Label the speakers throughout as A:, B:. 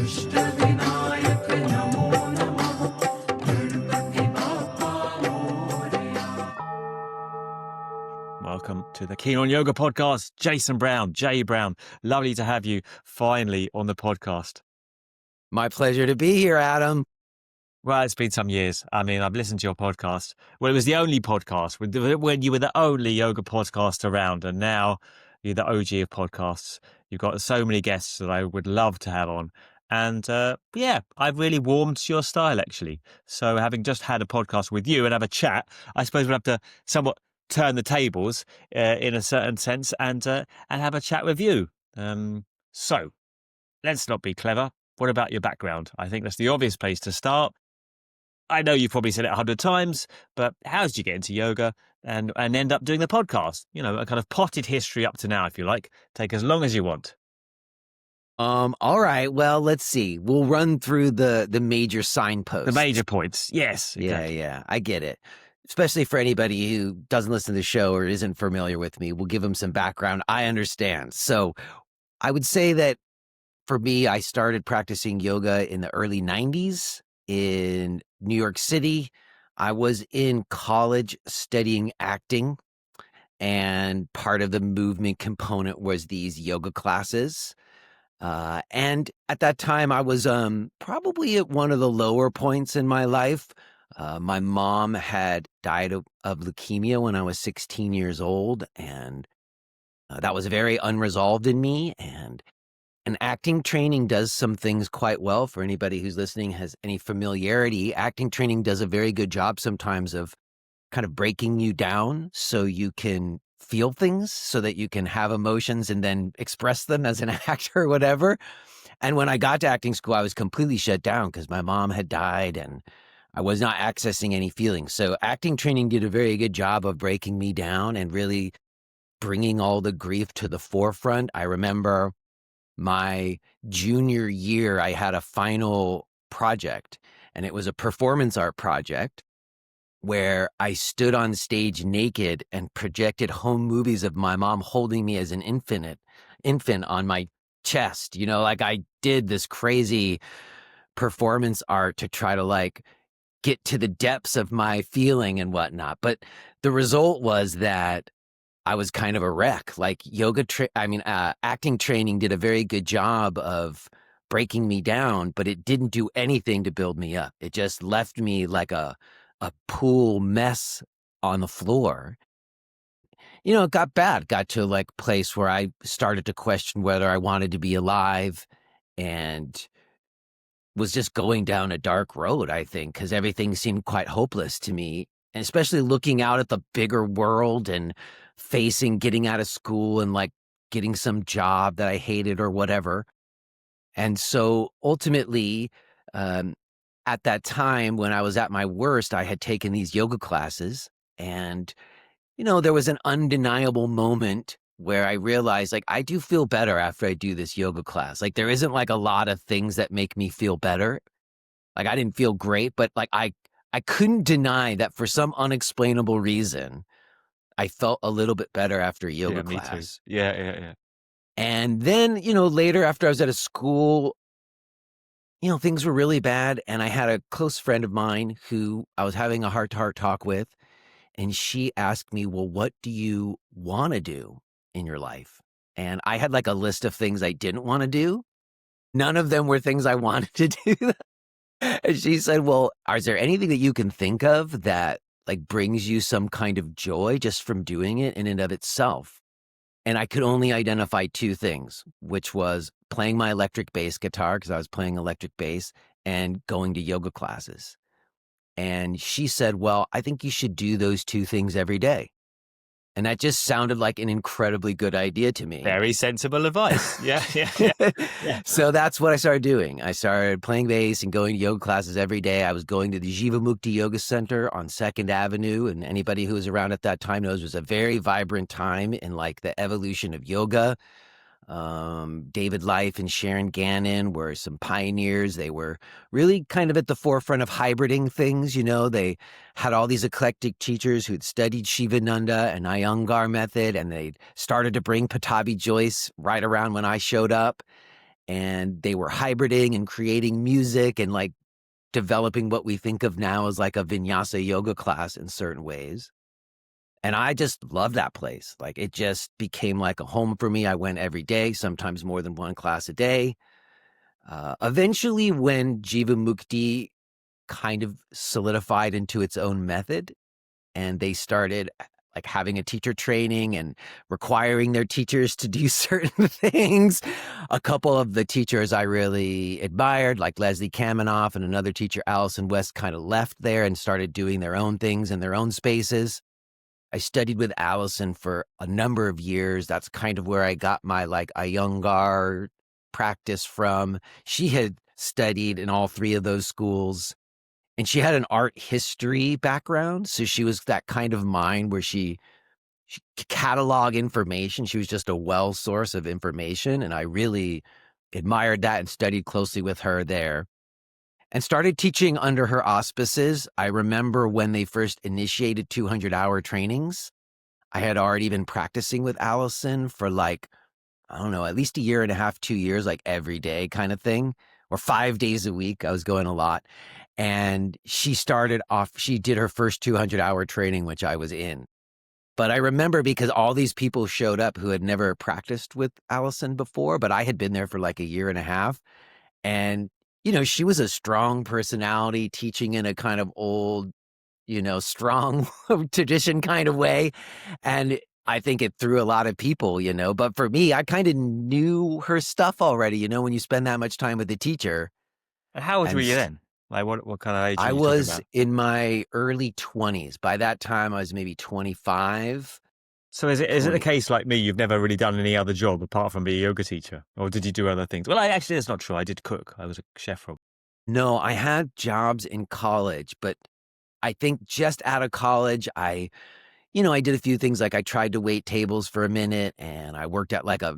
A: Welcome to the Keen on Yoga podcast. Jason Brown, Jay Brown. Lovely to have you finally on the podcast.
B: My pleasure to be here, Adam.
A: Well, it's been some years. I mean, I've listened to your podcast. Well, it was the only podcast when you were the only yoga podcast around, and now you're the OG of podcasts. You've got so many guests that I would love to have on. And yeah, I've really warmed to your style, actually. So having just had a podcast with you and have a chat, I suppose we'll have to somewhat turn the tables in a certain sense and have a chat with you. So let's not be clever. What about your background? I think that's the obvious place to start. I know you've probably said it 100 times, but how did you get into yoga and end up doing the podcast? You know, a kind of potted history up to now, if you like. Take as long as you want.
B: All right. Well, let's see. We'll run through the major signposts.
A: The major points. Yes. Exactly.
B: Yeah. I get it. Especially for anybody who doesn't listen to the show or isn't familiar with me, we'll give them some background. I understand. So I would say that for me, I started practicing yoga in the early 90s in New York City. I was in college studying acting, and part of the movement component was these yoga classes. And at that time, I was probably at one of the lower points in my life. My mom had died of leukemia when I was 16 years old, and that was very unresolved in me. And acting training does some things quite well. For anybody who's listening has any familiarity, acting training does a very good job sometimes of kind of breaking you down so you can feel things, so that you can have emotions and then express them as an actor or whatever. And when I got to acting school, I was completely shut down because my mom had died and I was not accessing any feelings. So acting training did a very good job of breaking me down and really bringing all the grief to the forefront. I remember my junior year, I had a final project, and it was a performance art project where I stood on stage naked and projected home movies of my mom holding me as an infant on my chest. You know, like I did this crazy performance art to try to like get to the depths of my feeling and whatnot. But the result was that I was kind of a wreck. Like acting training did a very good job of breaking me down, but it didn't do anything to build me up. It just left me like a pool mess on the floor. You know, it got bad, got to like a place where I started to question whether I wanted to be alive and was just going down a dark road, I think, because everything seemed quite hopeless to me. And especially looking out at the bigger world and getting out of school and like getting some job that I hated or whatever. And so ultimately, at that time when I was at my worst, I had taken these yoga classes, and, you know, there was an undeniable moment where I realized like I do feel better after I do this yoga class. Like there isn't like a lot of things that make me feel better. Like I didn't feel great, but like I couldn't deny that for some unexplainable reason, I felt a little bit better after a yoga class.
A: Me too. Yeah.
B: And then, you know, later after I was at a school, you know, things were really bad. And I had a close friend of mine who I was having a heart-to-heart talk with. And she asked me, well, what do you want to do in your life? And I had like a list of things I didn't want to do. None of them were things I wanted to do. And she said, well, is there anything that you can think of that like brings you some kind of joy just from doing it in and of itself? And I could only identify two things, which was playing my electric bass guitar, because I was playing electric bass, and going to yoga classes. And she said, well, I think you should do those two things every day. And that just sounded like an incredibly good idea to me.
A: Very sensible advice. Yeah.
B: So that's what I started doing. I started playing bass and going to yoga classes every day. I was going to the Jivamukti Yoga Center on 2nd Avenue. And anybody who was around at that time knows it was a very vibrant time in like the evolution of yoga. David Life and Sharon Gannon were some pioneers. They were really kind of at the forefront of hybriding things. You know, they had all these eclectic teachers who'd studied Shivananda and Iyengar method, and they started to bring Patabi Joyce right around when I showed up. and they were hybriding and creating music and like developing what we think of now as like a vinyasa yoga class in certain ways. And I just love that place. Like it just became like a home for me. I went every day, sometimes more than one class a day. Eventually, when Jiva Mukti kind of solidified into its own method, and they started like having a teacher training and requiring their teachers to do certain things. A couple of the teachers I really admired, like Leslie Kaminoff and another teacher, Allison West, kind of left there and started doing their own things in their own spaces. I studied with Allison for a number of years. That's kind of where I got my like Iyengar practice from. She had studied in all three of those schools. And she had an art history background, so she was that kind of mind where she catalog information. She was just a well source of information, and I really admired that and studied closely with her there. And started teaching under her auspices. I remember when they first initiated 200-hour trainings, I had already been practicing with Allison for like, I don't know, at least a year and a half, 2 years, like every day kind of thing, or 5 days a week. I was going a lot. And she did her first 200-hour training, which I was in. But I remember because all these people showed up who had never practiced with Allison before, but I had been there for like a year and a half. And, she was a strong personality teaching in a kind of old, strong tradition kind of way. And I think it threw a lot of people, but for me, I kind of knew her stuff already, when you spend that much time with the teacher.
A: And how old were
B: And
A: you then? Like what kind of age are
B: I
A: you talking
B: was
A: about?
B: in my early 20s. By that time, I was maybe 25,
A: So is it the
B: 20.
A: case like me? You've never really done any other job apart from be a yoga teacher, or did you do other things? Well, actually, that's not true. I did cook. I was a chef for.
B: No, I had jobs in college, but I think just out of college, I did a few things. Like I tried to wait tables for a minute, and I worked at like a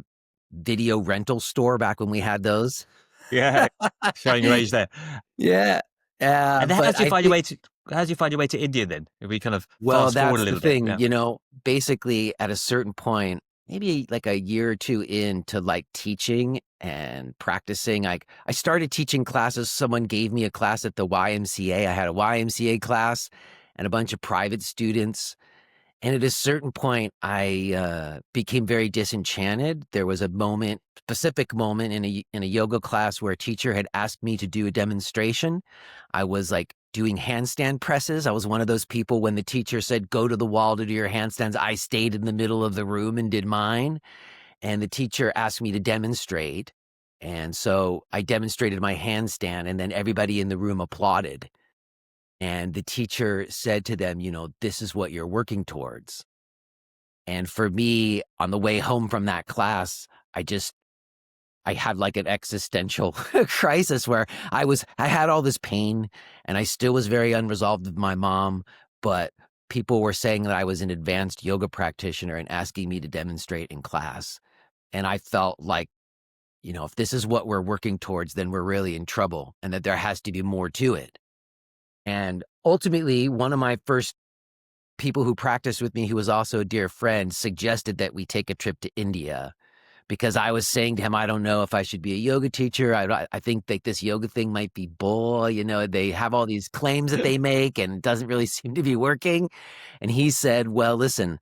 B: video rental store back when we had those.
A: Yeah, showing your age there.
B: Yeah.
A: And how
B: But
A: did you
B: I
A: find your
B: think,
A: way to? How did you find your way to India then? If we kind of
B: well,
A: fast forward a
B: that's the
A: little bit,
B: thing,
A: yeah.
B: basically at a certain point, maybe like a year or two into like teaching and practicing, I started teaching classes. Someone gave me a class at the YMCA. I had a YMCA class and a bunch of private students. And at a certain point, I became very disenchanted. There was a specific moment in a yoga class where a teacher had asked me to do a demonstration. I was like doing handstand presses. I was one of those people when the teacher said, "Go to the wall to do your handstands." I stayed in the middle of the room and did mine. And the teacher asked me to demonstrate. And so I demonstrated my handstand, and then everybody in the room applauded. And the teacher said to them, "This is what you're working towards." And for me, on the way home from that class, I had like an existential crisis where I had all this pain and I still was very unresolved with my mom, but people were saying that I was an advanced yoga practitioner and asking me to demonstrate in class. And I felt like, if this is what we're working towards, then we're really in trouble and that there has to be more to it. And ultimately, one of my first people who practiced with me, who was also a dear friend, suggested that we take a trip to India because I was saying to him, I don't know if I should be a yoga teacher. I think that this yoga thing might be bull. They have all these claims that they make and it doesn't really seem to be working. And he said, well, listen,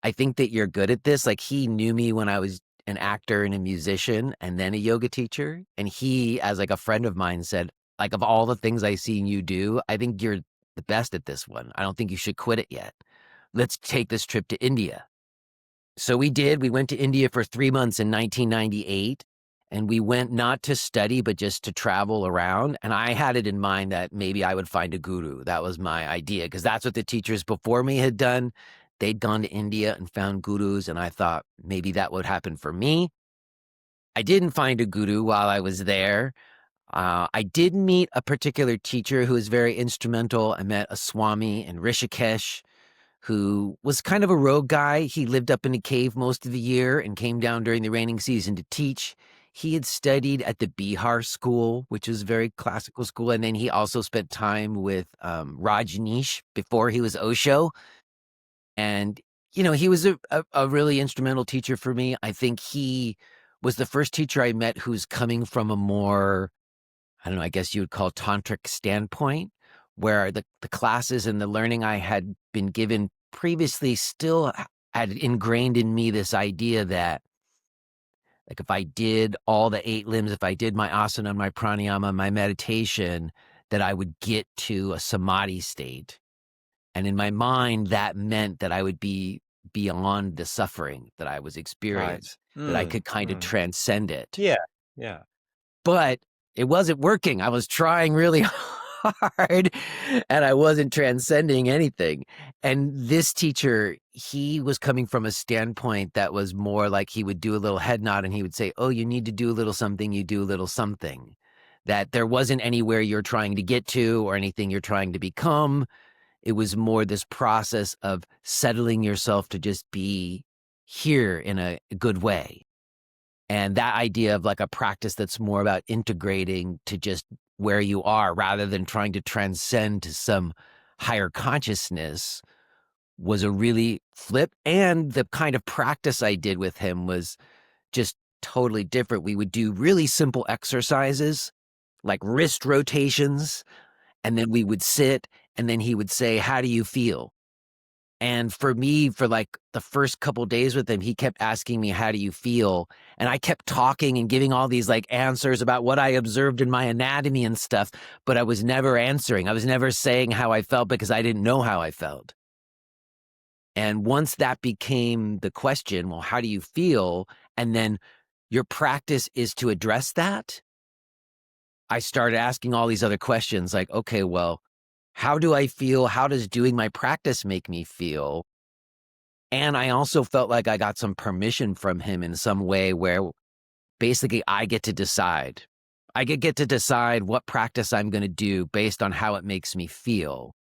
B: I think that you're good at this. Like he knew me when I was an actor and a musician and then a yoga teacher. And he, as like a friend of mine said, like of all the things I seen you do, I think you're the best at this one. I don't think you should quit it yet. Let's take this trip to India. So we did. We went to India for 3 months in 1998. And we went not to study, but just to travel around. And I had it in mind that maybe I would find a guru. That was my idea, because that's what the teachers before me had done. They'd gone to India and found gurus. And I thought maybe that would happen for me. I didn't find a guru while I was there. I did meet a particular teacher who was very instrumental. I met a Swami in Rishikesh who was kind of a rogue guy. He lived up in a cave most of the year and came down during the raining season to teach. He had studied at the Bihar school, which is a very classical school. And then he also spent time with Rajneesh before he was Osho. And, he was a really instrumental teacher for me. I think he was the first teacher I met who's coming from a more, I don't know, I guess you would call tantric standpoint, where the classes and the learning I had been given previously still had ingrained in me this idea that, like, if I did all the 8 limbs, if I did my asana, my pranayama, my meditation, that I would get to a samadhi state. And in my mind, that meant that I would be beyond the suffering that I was experiencing,
A: Right.
B: that I could kind of transcend it.
A: Yeah. Yeah.
B: But it wasn't working. I was trying really hard and I wasn't transcending anything. And this teacher, he was coming from a standpoint that was more like he would do a little head nod and he would say, oh, you need to do a little something, you do a little something. That there wasn't anywhere you're trying to get to or anything you're trying to become. It was more this process of settling yourself to just be here in a good way. And that idea of like a practice that's more about integrating to just where you are rather than trying to transcend to some higher consciousness was a really flip. And the kind of practice I did with him was just totally different. We would do really simple exercises like wrist rotations, and then we would sit, and then he would say, how do you feel? And for me, for like the first couple days with him, he kept asking me, how do you feel? And I kept talking and giving all these like answers about what I observed in my anatomy and stuff, but I was never answering. I was never saying how I felt because I didn't know how I felt. And once that became the question, well, how do you feel? And then your practice is to address that. I started asking all these other questions like, okay, well, how do I feel? How does doing my practice make me feel? And I also felt like I got some permission from him in some way where basically I get to decide. I get to decide what practice I'm going to do based on how it makes me feel.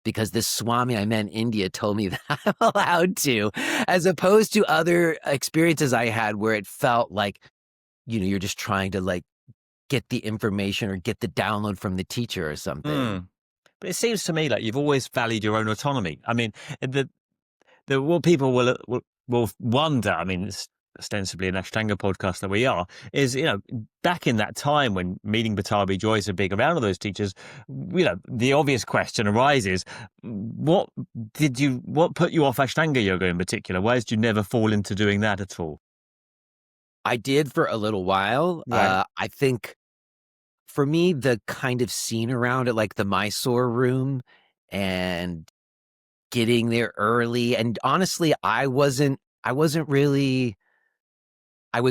B: Because this Swami I met in India told me that I'm allowed to, as opposed to other experiences I had where it felt like, you're just trying to like get the information or get the download from the teacher or something.
A: But it seems to me like you've always valued your own autonomy. I mean, what people will wonder. I mean, it's ostensibly an Ashtanga podcast that we are. Is back in that time when meeting Batabi Joy so big around all those teachers, the obvious question arises: what put you off Ashtanga yoga in particular? Why did you never fall into doing that at all?
B: I did for a little while.
A: Right.
B: I think for me, the kind of scene around it, like the Mysore room and getting there early. And honestly, I was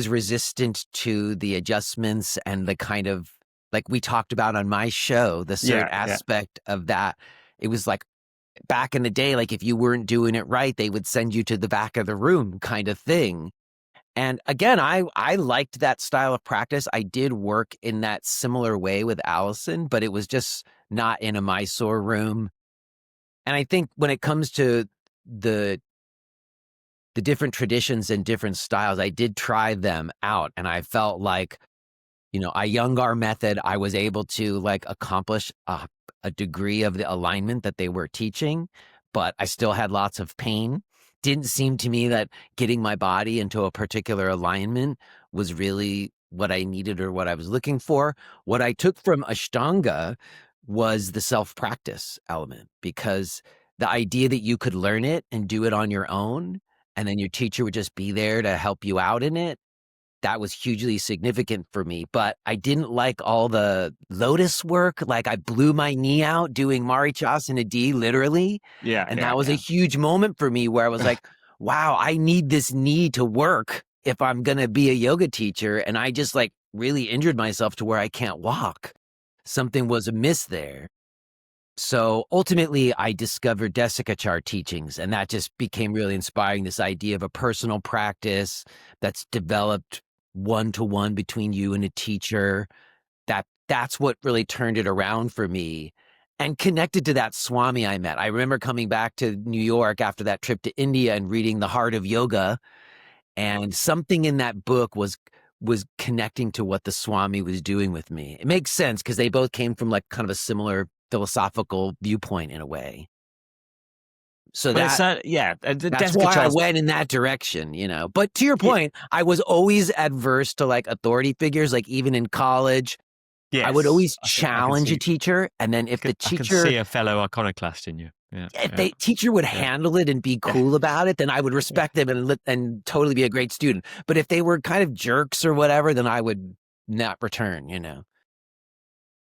B: resistant to the adjustments and the kind of, like we talked about on my show, the certain
A: Yeah.
B: aspect of that. It was like back in the day, like if you weren't doing it right, they would send you to the back of the room kind of thing. And again, I liked that style of practice. I did work in that similar way with Allison, but it was just not in a Mysore room. And I think when it comes to the different traditions and different styles, I did try them out, and I felt like, Iyengar method, I was able to like accomplish a degree of the alignment that they were teaching, but I still had lots of pain. Didn't seem to me that getting my body into a particular alignment was really what I needed or what I was looking for. What I took from Ashtanga was the self-practice element, because the idea that you could learn it and do it on your own, and then your teacher would just be there to help you out in it, that was hugely significant for me. But I didn't like all the lotus work. Like I blew my knee out doing Marichasana D, literally.
A: Yeah.
B: And
A: Yeah.
B: that was a huge moment for me where I was like, wow, I need this knee to work if I'm going to be a yoga teacher. And I just like really injured myself to where I can't walk. Something was amiss there. So ultimately, I discovered Desikachar teachings, and that just became really inspiring. This idea of a personal practice that's developed one-to-one between you and a teacher. That's what really turned it around for me, and connected to that Swami I met. I remember coming back to New York after that trip to India and reading The Heart of Yoga, and something in that book was connecting to what the Swami was doing with me. It makes sense because they both came from like kind of a similar philosophical viewpoint in a way. So
A: But it's
B: that's
A: desk
B: why I
A: Charles.
B: went in that direction, But to your point, I was always adverse to like authority figures, like even in college. I would
A: Yes,
B: always
A: I can
B: challenge a
A: see.
B: teacher, and then if the
A: I can
B: teacher
A: see a fellow iconoclast in you. Yeah,
B: if
A: yeah,
B: the teacher would
A: yeah.
B: handle it and be cool about it, then I would respect them and totally be a great student. But if they were kind of jerks or whatever, then I would not return.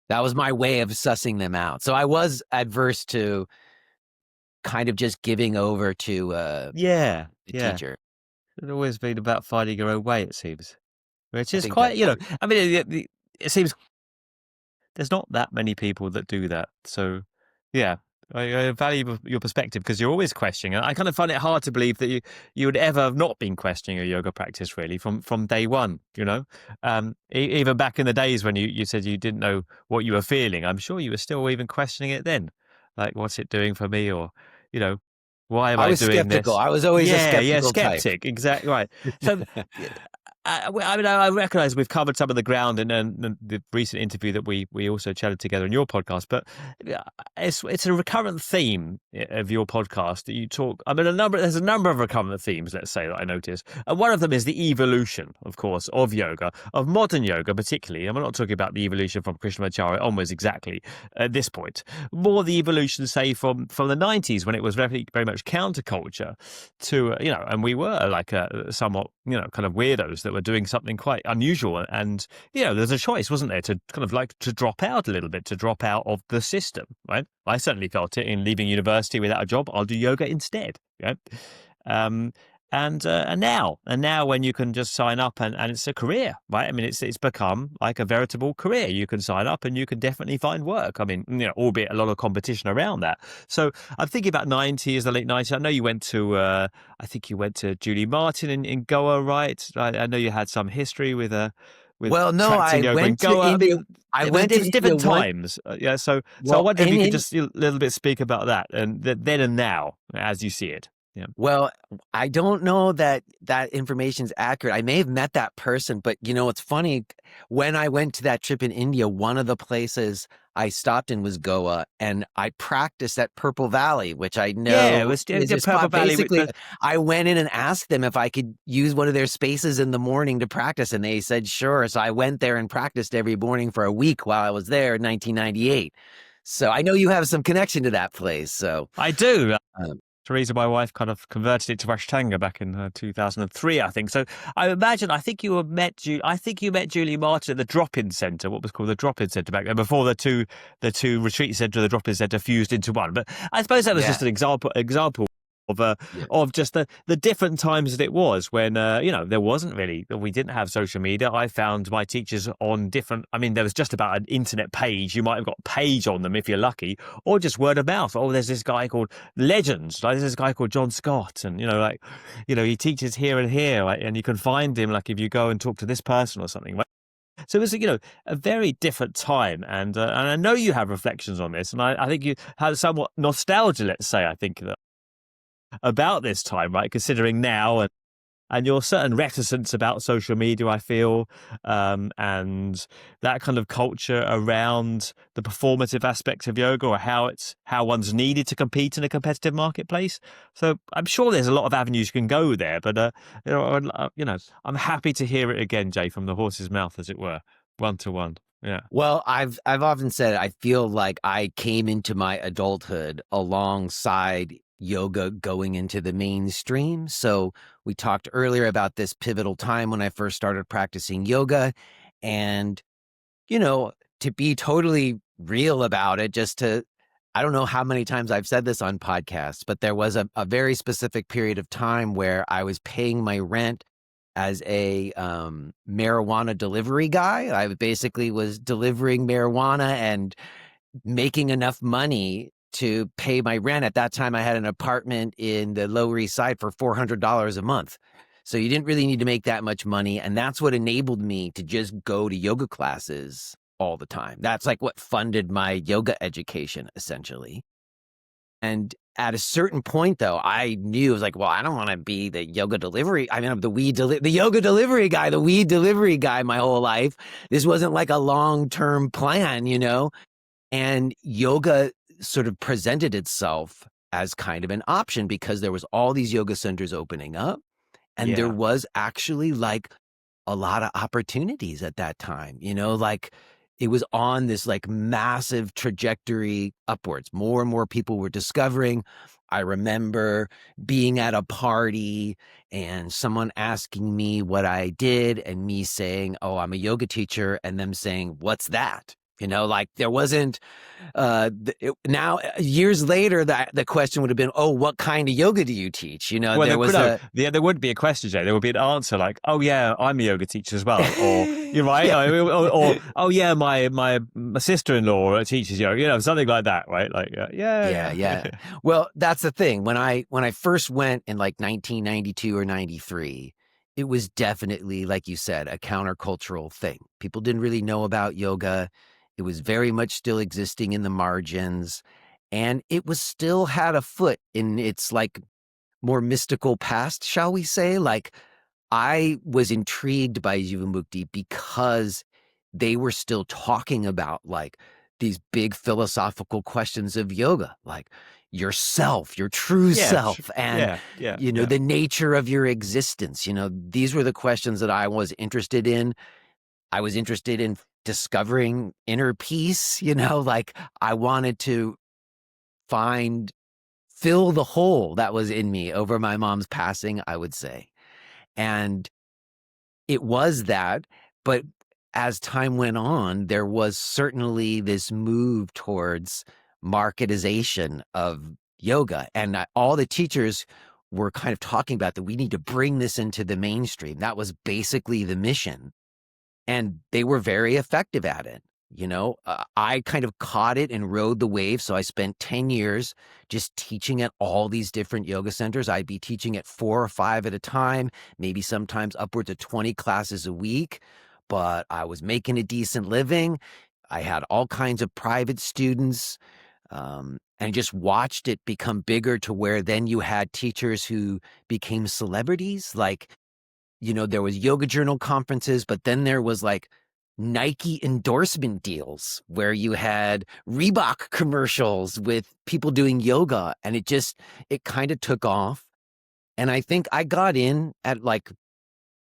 B: That was my way of sussing them out. So I was adverse to kind of just giving over to
A: Yeah,
B: the
A: yeah.
B: teacher.
A: It's always been about finding your own way, it seems. Which
B: I
A: is
B: think
A: quite,
B: that's true.
A: I mean, it seems there's not that many people that do that. So, yeah, I value your perspective because you're always questioning. I kind of find it hard to believe that you would ever have not been questioning a yoga practice really from day one. Even back in the days when you said you didn't know what you were feeling, I'm sure you were still even questioning it then, like what's it doing for me, or you know, why am
B: I
A: I
B: was
A: doing
B: skeptical.
A: this?
B: I was always a
A: Yeah,
B: skeptical type.
A: skeptic, exactly right. So. I mean, I recognise we've covered some of the ground in the recent interview that we also chatted together in your podcast, but it's a recurrent theme of your podcast that you talk. I mean, there's a number of recurrent themes, let's say, that I notice, and one of them is the evolution, of course, of yoga, of modern yoga, particularly. And we're not talking about the evolution from Krishnamacharya onwards exactly at this point. More the evolution, say, from the 90s when it was very, very much counterculture to and we were like somewhat kind of weirdos that were doing something quite unusual, and there's a choice, wasn't there, to kind of like to drop out a little bit, to drop out of the system, right? I certainly felt it in leaving university without a job. I'll do yoga instead. um and now when you can just sign up and it's a career, right? I mean, it's become like a veritable career. You can sign up and you can definitely find work. I mean, albeit a lot of competition around that. So I'm thinking about the late 90s. I know you went to I think you went to Julie Martin in Goa, right? I know you had some history with
B: Well, no,
A: practicing
B: I
A: yoga in
B: went to
A: Goa. I
B: India.
A: mean,
B: I
A: it was
B: went to India
A: different
B: once.
A: times. So I
B: Well,
A: wonder if you could just a little bit speak about that and then and now as you see it. Yeah.
B: Well, I don't know that information's accurate. I may have met that person, but it's funny. When I went to that trip in India, one of the places I stopped in was Goa, and I practiced at Purple Valley, which I
A: Yeah, it
B: know
A: was
B: is a
A: Purple
B: spot.
A: Valley.
B: Basically, I went in and asked them if I could use one of their spaces in the morning to practice, and they said sure. So I went there and practiced every morning for a week while I was there in 1998. So I know you have some connection to that place. So
A: I do.
B: um,
A: Teresa, my wife, kind of converted it to Ashtanga back in 2003, I think. So I think you met Julie Martin at the Drop-In Centre, what was called the Drop-In Centre back then, before the two retreat centre and the Drop-In Centre fused into one. But I suppose that was just an example of just the different times that it was when there wasn't really, we didn't have social media. I found my teachers on different. I mean, there was just about an internet page. You might have got a page on them if you're lucky, or just word of mouth. Oh, there's this guy called Legends. Like, there's this guy called John Scott, and he teaches here and here, right? And you can find him like if you go and talk to this person or something. Right? So it was, a very different time, and I know you have reflections on this, and I think you have somewhat nostalgia, let's say. I think about this time, right? Considering now and your certain reticence about social media, I feel, and that kind of culture around the performative aspects of yoga, or how one's needed to compete in a competitive marketplace. So I'm sure there's a lot of avenues you can go there, but I'm happy to hear it again, Jay, from the horse's mouth, as it were, one to one. Yeah.
B: Well, I've often said I feel like I came into my adulthood alongside yoga going into the mainstream. So we talked earlier about this pivotal time when I first started practicing yoga, and to be totally real about it, I don't know how many times I've said this on podcasts, but there was a very specific period of time where I was paying my rent as a marijuana delivery guy. I basically was delivering marijuana and making enough money to pay my rent. At that time, I had an apartment in the Lower East Side for $400 a month. So you didn't really need to make that much money. And that's what enabled me to just go to yoga classes all the time. That's like what funded my yoga education, essentially. And at a certain point, though, I knew, it was like, well, I don't want to be the yoga delivery. I mean, I'm the yoga delivery guy, the weed delivery guy my whole life. This wasn't like a long-term plan, And yoga sort of presented itself as kind of an option because there was all these yoga centers opening up, and there
A: Yeah.
B: was actually like a lot of opportunities at that time, like it was on this like massive trajectory upwards. More and more people were discovering. I remember being at a party and someone asking me what I did and me saying, "Oh, I'm a yoga teacher," and them saying, "What's that?" Like there wasn't now years later that the question would have been, "Oh, what kind of yoga do you teach?"
A: Well,
B: There was a
A: there would be a question, Jay. There would be an answer like, "Oh yeah, I'm a yoga teacher as well," or you're right,
B: yeah.
A: or "Oh yeah, my sister-in-law teaches yoga," something like that, right? Like,
B: Yeah, yeah. Well, that's the thing. When I first went in like 1992 or 93, it was definitely, like you said, a countercultural thing. People didn't really know about yoga. It was very much still existing in the margins, and it was still had a foot in its like more mystical past, shall we say? Like I was intrigued by Jivamukti because they were still talking about like these big philosophical questions of yoga, like yourself, your true
A: yeah,
B: self, and
A: yeah, yeah, yeah.
B: the nature of your existence. These were the questions that I was interested in. I was interested in discovering inner peace, like I wanted to find fill the hole that was in me over my mom's passing, I would say. And it was that, but as time went on, there was certainly this move towards marketization of yoga, and all the teachers were kind of talking about that we need to bring this into the mainstream. That was basically the mission, and they were very effective at it. I kind of caught it and rode the wave. So I spent 10 years just teaching at all these different yoga centers. I'd be teaching at 4 or 5 at a time, maybe sometimes upwards of 20 classes a week, but I was making a decent living. I had all kinds of private students, and just watched it become bigger to where then you had teachers who became celebrities. Like, there was yoga journal conferences, but then there was like Nike endorsement deals where you had Reebok commercials with people doing yoga, and it kind of took off. And I think I got in at like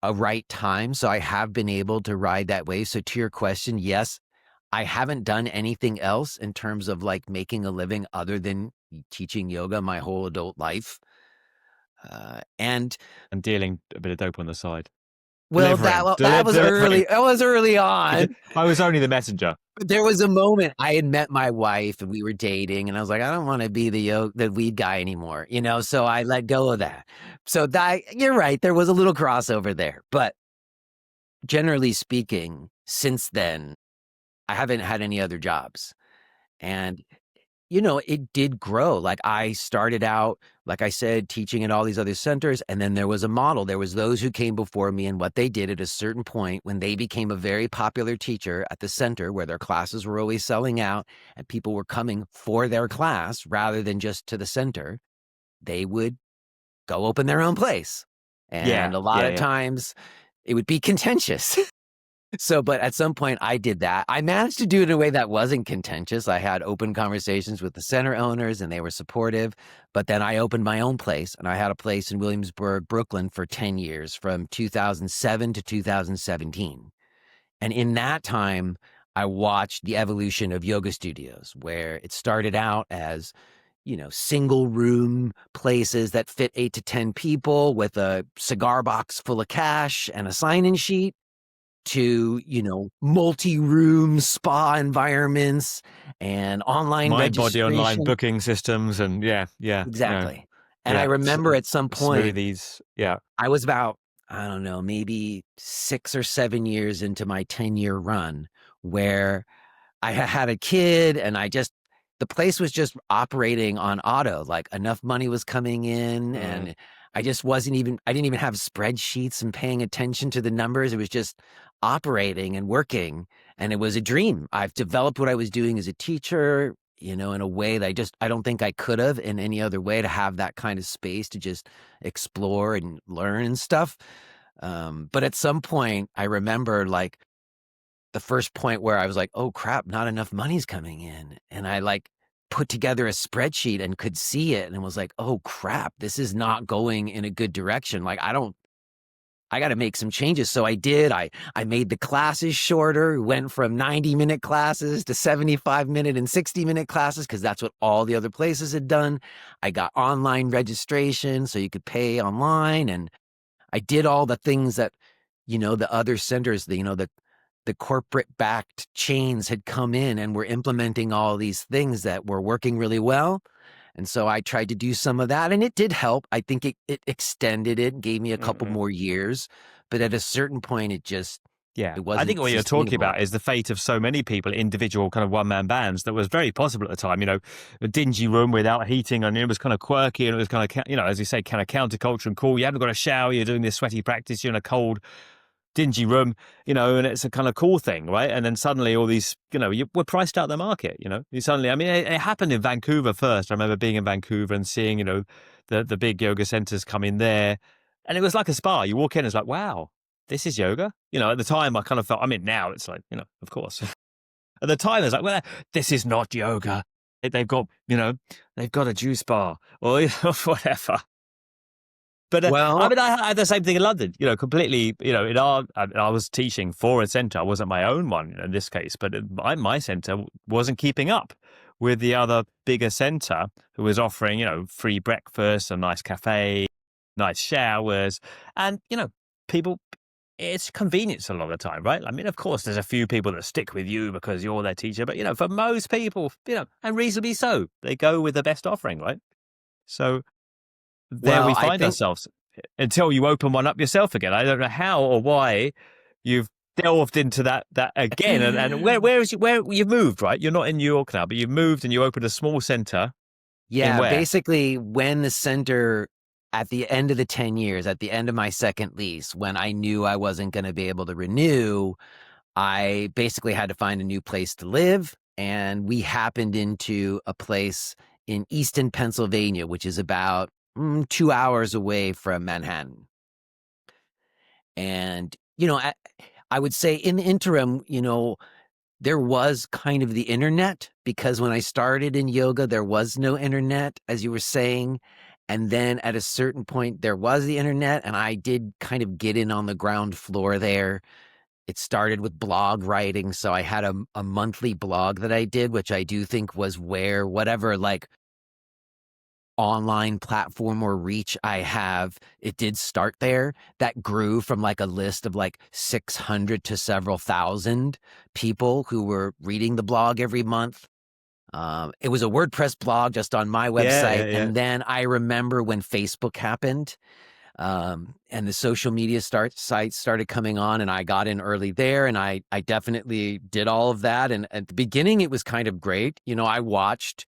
B: a right time. So I have been able to ride that wave. So to your question, yes, I haven't done anything else in terms of like making a living other than teaching yoga my whole adult life. And
A: And dealing a bit of dope on the side,
B: well, that was
A: delivering.
B: early. That was early on.
A: I was only the messenger.
B: But there was a moment I had met my wife and we were dating, and I was like, I don't want to be the weed guy anymore, So I let go of that. So you're right. There was a little crossover there, but generally speaking, since then, I haven't had any other jobs, and it did grow. Like I started out, like I said, teaching at all these other centers. And then there was a model. There was those who came before me, and what they did at a certain point when they became a very popular teacher at the center where their classes were always selling out and people were coming for their class rather than just to the center, they would go open their own place. And
A: Yeah,
B: a lot
A: yeah,
B: of
A: yeah.
B: times it would be contentious. So, but at some point I did that. I managed to do it in a way that wasn't contentious. I had open conversations with the center owners and they were supportive. But then I opened my own place, and I had a place in Williamsburg, Brooklyn for 10 years from 2007 to 2017. And in that time, I watched the evolution of yoga studios, where it started out as, single room places that fit 8 to 10 people with a cigar box full of cash and a sign-in sheet, to, multi-room spa environments and online
A: Mind body online
B: registration.
A: booking systems, and yeah,
B: Exactly. And I
A: yeah,
B: remember at some point,
A: smoothies. Yeah,
B: I was about, I don't know, maybe 6 or 7 years into my 10-year run where I had a kid, and the place was just operating on auto. Like enough money was coming in,
A: mm.
B: and I didn't even have spreadsheets and paying attention to the numbers. It was just operating and working. And it was a dream. I've developed what I was doing as a teacher, in a way that I don't think I could have in any other way, to have that kind of space to just explore and learn and stuff. But at some point I remember like, the first point where I was like, "Oh crap, not enough money's coming in." And I like put together a spreadsheet and could see it and was like, oh crap, this is not going in a good direction. Like, I got to make some changes. So I did. I made the classes shorter, went from 90-minute classes to 75-minute and 60-minute classes because that's what all the other places had done. I got online registration so you could pay online. And I did all the things that, the other centers, the corporate backed chains had come in and were implementing all these things that were working really well. And so I tried to do some of that and it did help. I think it extended it, gave me a couple more years. But at a certain point, it
A: Yeah, I
B: wasn't
A: think what you're talking
B: sustainable.
A: about is the fate of so many people, individual kind of one-man bands that was very possible at the time. A dingy room without heating, and it was kind of quirky, and it was kind of, as you say, kind of counterculture and cool. You haven't got a shower, you're doing this sweaty practice, you're in a cold, dingy room, and it's a kind of cool thing, right? And then suddenly all these, we're priced out of the market, You suddenly, it happened in Vancouver first. I remember being in Vancouver and seeing, the big yoga centers come in there, and it was like a spa. You walk in, it's like, wow, this is yoga. At the time I kind of felt, now it's like, of course. At the time I was like, well, this is not yoga. They've got, they've got a juice bar or whatever. But
B: Well,
A: I had the same thing in London, completely, I was teaching for a centre. I wasn't my own one in this case, but my centre wasn't keeping up with the other bigger centre who was offering, free breakfast, a nice cafe, nice showers. And, people, it's convenience a lot of the time, right? Of course, there's a few people that stick with you because you're their teacher, but, for most people, and reasonably so, they go with the best offering, right? So there we
B: I
A: find
B: think,
A: ourselves until you open one up yourself again. I don't know how or why you've delved into that again. And where you've moved, right? You're not in New York now, but you've moved and you opened a small center in
B: yeah,
A: where?
B: basically when the center at the end of the 10 years, at the end of my second lease, when I knew I wasn't going to be able to renew, I basically had to find a new place to live. And we happened into a place in Easton, Pennsylvania, which is about 2 hours away from Manhattan. And, I would say in the interim, there was kind of the internet because when I started in yoga, there was no internet, as you were saying. And then at a certain point, there was the internet, and I did kind of get in on the ground floor there. It started with blog writing. So I had a monthly blog that I did, which I do think was where whatever like online platform or reach I have, it did start there. That grew from like a list of like 600 to several thousand people who were reading the blog every month. It was a WordPress blog just on my
A: Yeah,
B: website.
A: yeah, yeah.
B: And then I remember when Facebook happened, and the social media sites started coming on, and I got in early there, and I definitely did all of that. And at the beginning, it was kind of great. I watched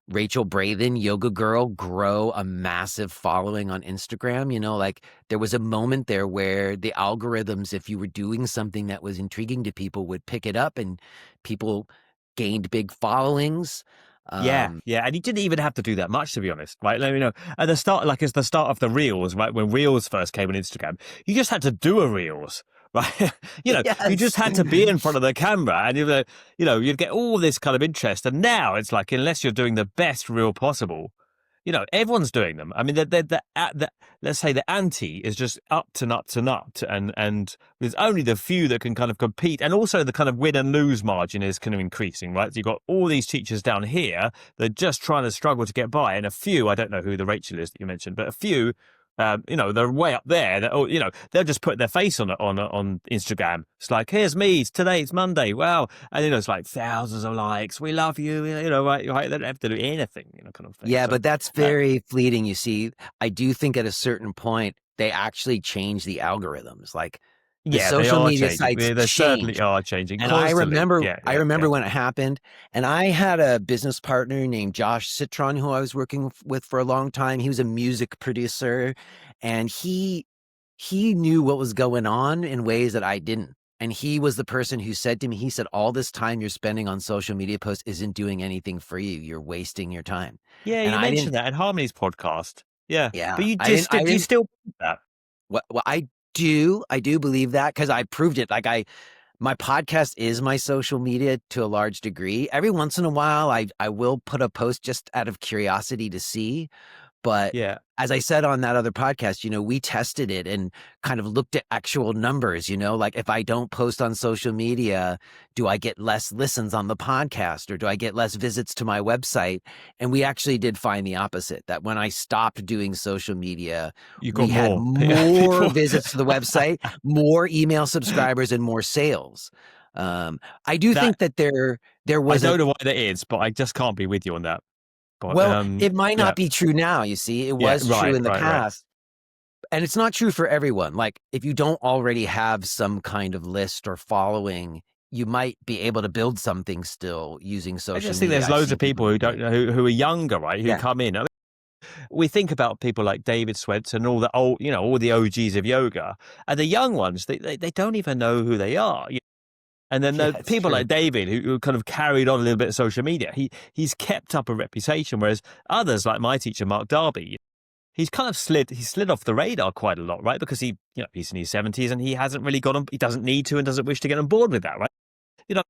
B: Rachel Brathen, Yoga Girl, grow a massive following on Instagram. Like there was a moment there where the algorithms, if you were doing something that was intriguing to people, would pick it up and people gained big followings.
A: Yeah, yeah, and you didn't even have to do that much, to be honest, right? Let me know at the start, like it's the start of the reels, right? When reels first came on Instagram, you just had to do a reels, right? You just
B: Yes.
A: had to be in front of the camera, and you'd get all this kind of interest. And now it's like, unless you're doing the best reel possible, everyone's doing them. Let's say the ante is just up to nut, and there's only the few that can kind of compete, and also the kind of win and lose margin is kind of increasing, right? So you've got all these teachers down here that are just trying to struggle to get by, and a few, I don't know who the Rachel is that you mentioned, but a few, they're way up there. That they'll just put their face on Instagram. It's like, here's me today. It's Monday. Wow, and it's like thousands of likes. We love you. Right? They don't have to do anything. Kind of thing.
B: Yeah,
A: So,
B: but that's very fleeting. You see, I do think at a certain point, they actually change the algorithms. Like the
A: yeah, they
B: social
A: are
B: media
A: changing.
B: sites
A: They certainly
B: change.
A: are changing
B: And I
A: constantly.
B: remember,
A: Yeah,
B: I
A: yeah, yeah.
B: remember when it happened, and I had a business partner named Josh Citron who I was working with for a long time. He was a music producer, and he knew what was going on in ways that I didn't. And he was the person who said to me, he said, all this time you're spending on social media posts isn't doing anything for you. You're wasting your time.
A: Yeah,
B: And
A: you
B: I didn't,
A: mentioned that in Harmony's podcast. Yeah, but
B: yeah,
A: you
B: I didn't,
A: just
B: I
A: do you
B: didn't,
A: still believe that?
B: well, I do believe that because I proved it. Like my podcast is my social media to a large degree. Every once in a while, I will put a post just out of curiosity to see. But
A: Yeah.
B: as I said on that other podcast, we tested it and kind of looked at actual numbers, like if I don't post on social media, do I get less listens on the podcast or do I get less visits to my website? And we actually did find the opposite, that when I stopped doing social media,
A: You got
B: we had
A: more
B: more
A: people.
B: visits to the website, more email subscribers, and more sales. I do
A: That
B: think that there
A: I
B: was
A: don't know why that is, but I just can't be with you on that. But
B: well, it might
A: yeah,
B: not be true now, you see. It
A: yeah,
B: was true
A: right,
B: in the
A: right, right.
B: past. And it's not true for everyone. Like, if you don't already have some kind of list or following, you might be able to build something still using
A: I
B: social
A: just think
B: media.
A: there's
B: I've
A: loads
B: seen
A: of
B: people
A: people
B: do
A: who don't
B: it.
A: know who are younger, right? Who
B: Yeah.
A: come in. I mean, we think about people like David Swets and all the old, all the OGs of yoga, and the young ones, they don't even know who they are. And then
B: Yeah,
A: the
B: it's
A: people
B: true.
A: like David, who kind of carried on a little bit of social media, he's kept up a reputation, whereas others, like my teacher Mark Darby, he's kind of slid off the radar quite a lot, right? Because he's in his 70s and he hasn't really got on, he doesn't need to and doesn't wish to get on board with that, right? You know,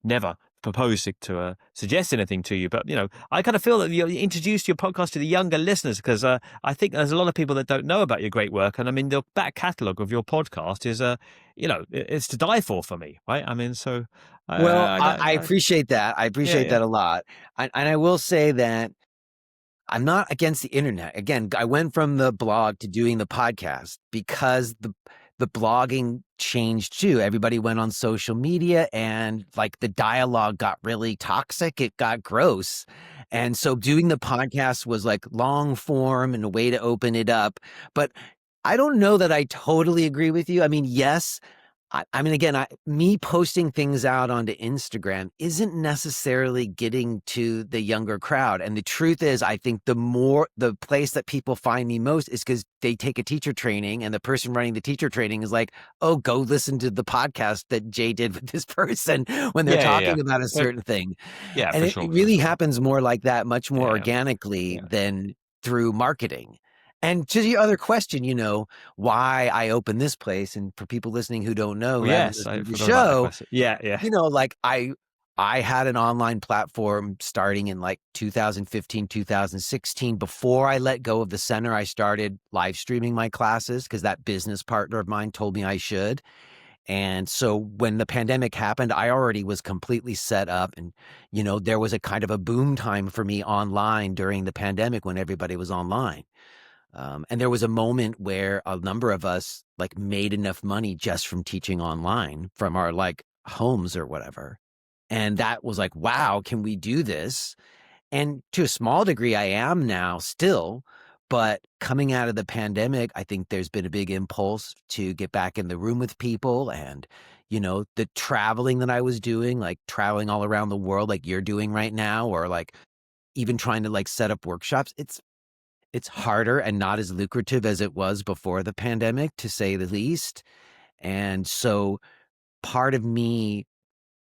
A: never proposed to suggest anything to you, but I kind of feel that you introduced your podcast to the younger listeners because I think there's a lot of people that don't know about your great work, and I mean the back catalogue of your podcast is it's to die for me, right? I mean, so
B: Well,
A: I
B: I
A: don't,
B: appreciate that. I
A: yeah,
B: appreciate
A: yeah,
B: that a lot. And I will say that I'm not against the internet. Again, I went from the blog to doing the podcast because the blogging changed too. Everybody went on social media and like the dialogue got really toxic. It got gross. And so doing the podcast was like long form and a way to open it up. But I don't know that I totally agree with you. I mean, yes, I mean, again, me posting things out onto Instagram isn't necessarily getting to the younger crowd. And the truth is, I think the place that people find me most is because they take a teacher training and the person running the teacher training is like, oh, go listen to the podcast that Jay did with this person when they're
A: yeah, yeah,
B: talking about a certain thing.
A: yeah,
B: And
A: for
B: it
A: sure, for
B: really
A: sure,
B: happens more like that, much more
A: yeah,
B: organically
A: yeah,
B: than through marketing. And to your other question, why I opened this place, and for people listening who don't know,
A: well,
B: who haven't
A: yes, I
B: listened to the
A: forgot about that
B: show,
A: question. Yeah, yeah,
B: like I had an online platform starting in like 2015, 2016. Before I let go of the center, I started live streaming my classes because that business partner of mine told me I should. And so when the pandemic happened, I already was completely set up. And, there was a kind of a boom time for me online during the pandemic when everybody was online. And there was a moment where a number of us like made enough money just from teaching online from our like homes or whatever. And that was like, wow, can we do this? And to a small degree, I am now still. But coming out of the pandemic, I think there's been a big impulse to get back in the room with people. And, the traveling that I was doing, like traveling all around the world, like you're doing right now, or like even trying to like set up workshops, it's harder and not as lucrative as it was before the pandemic, to say the least. And so part of me,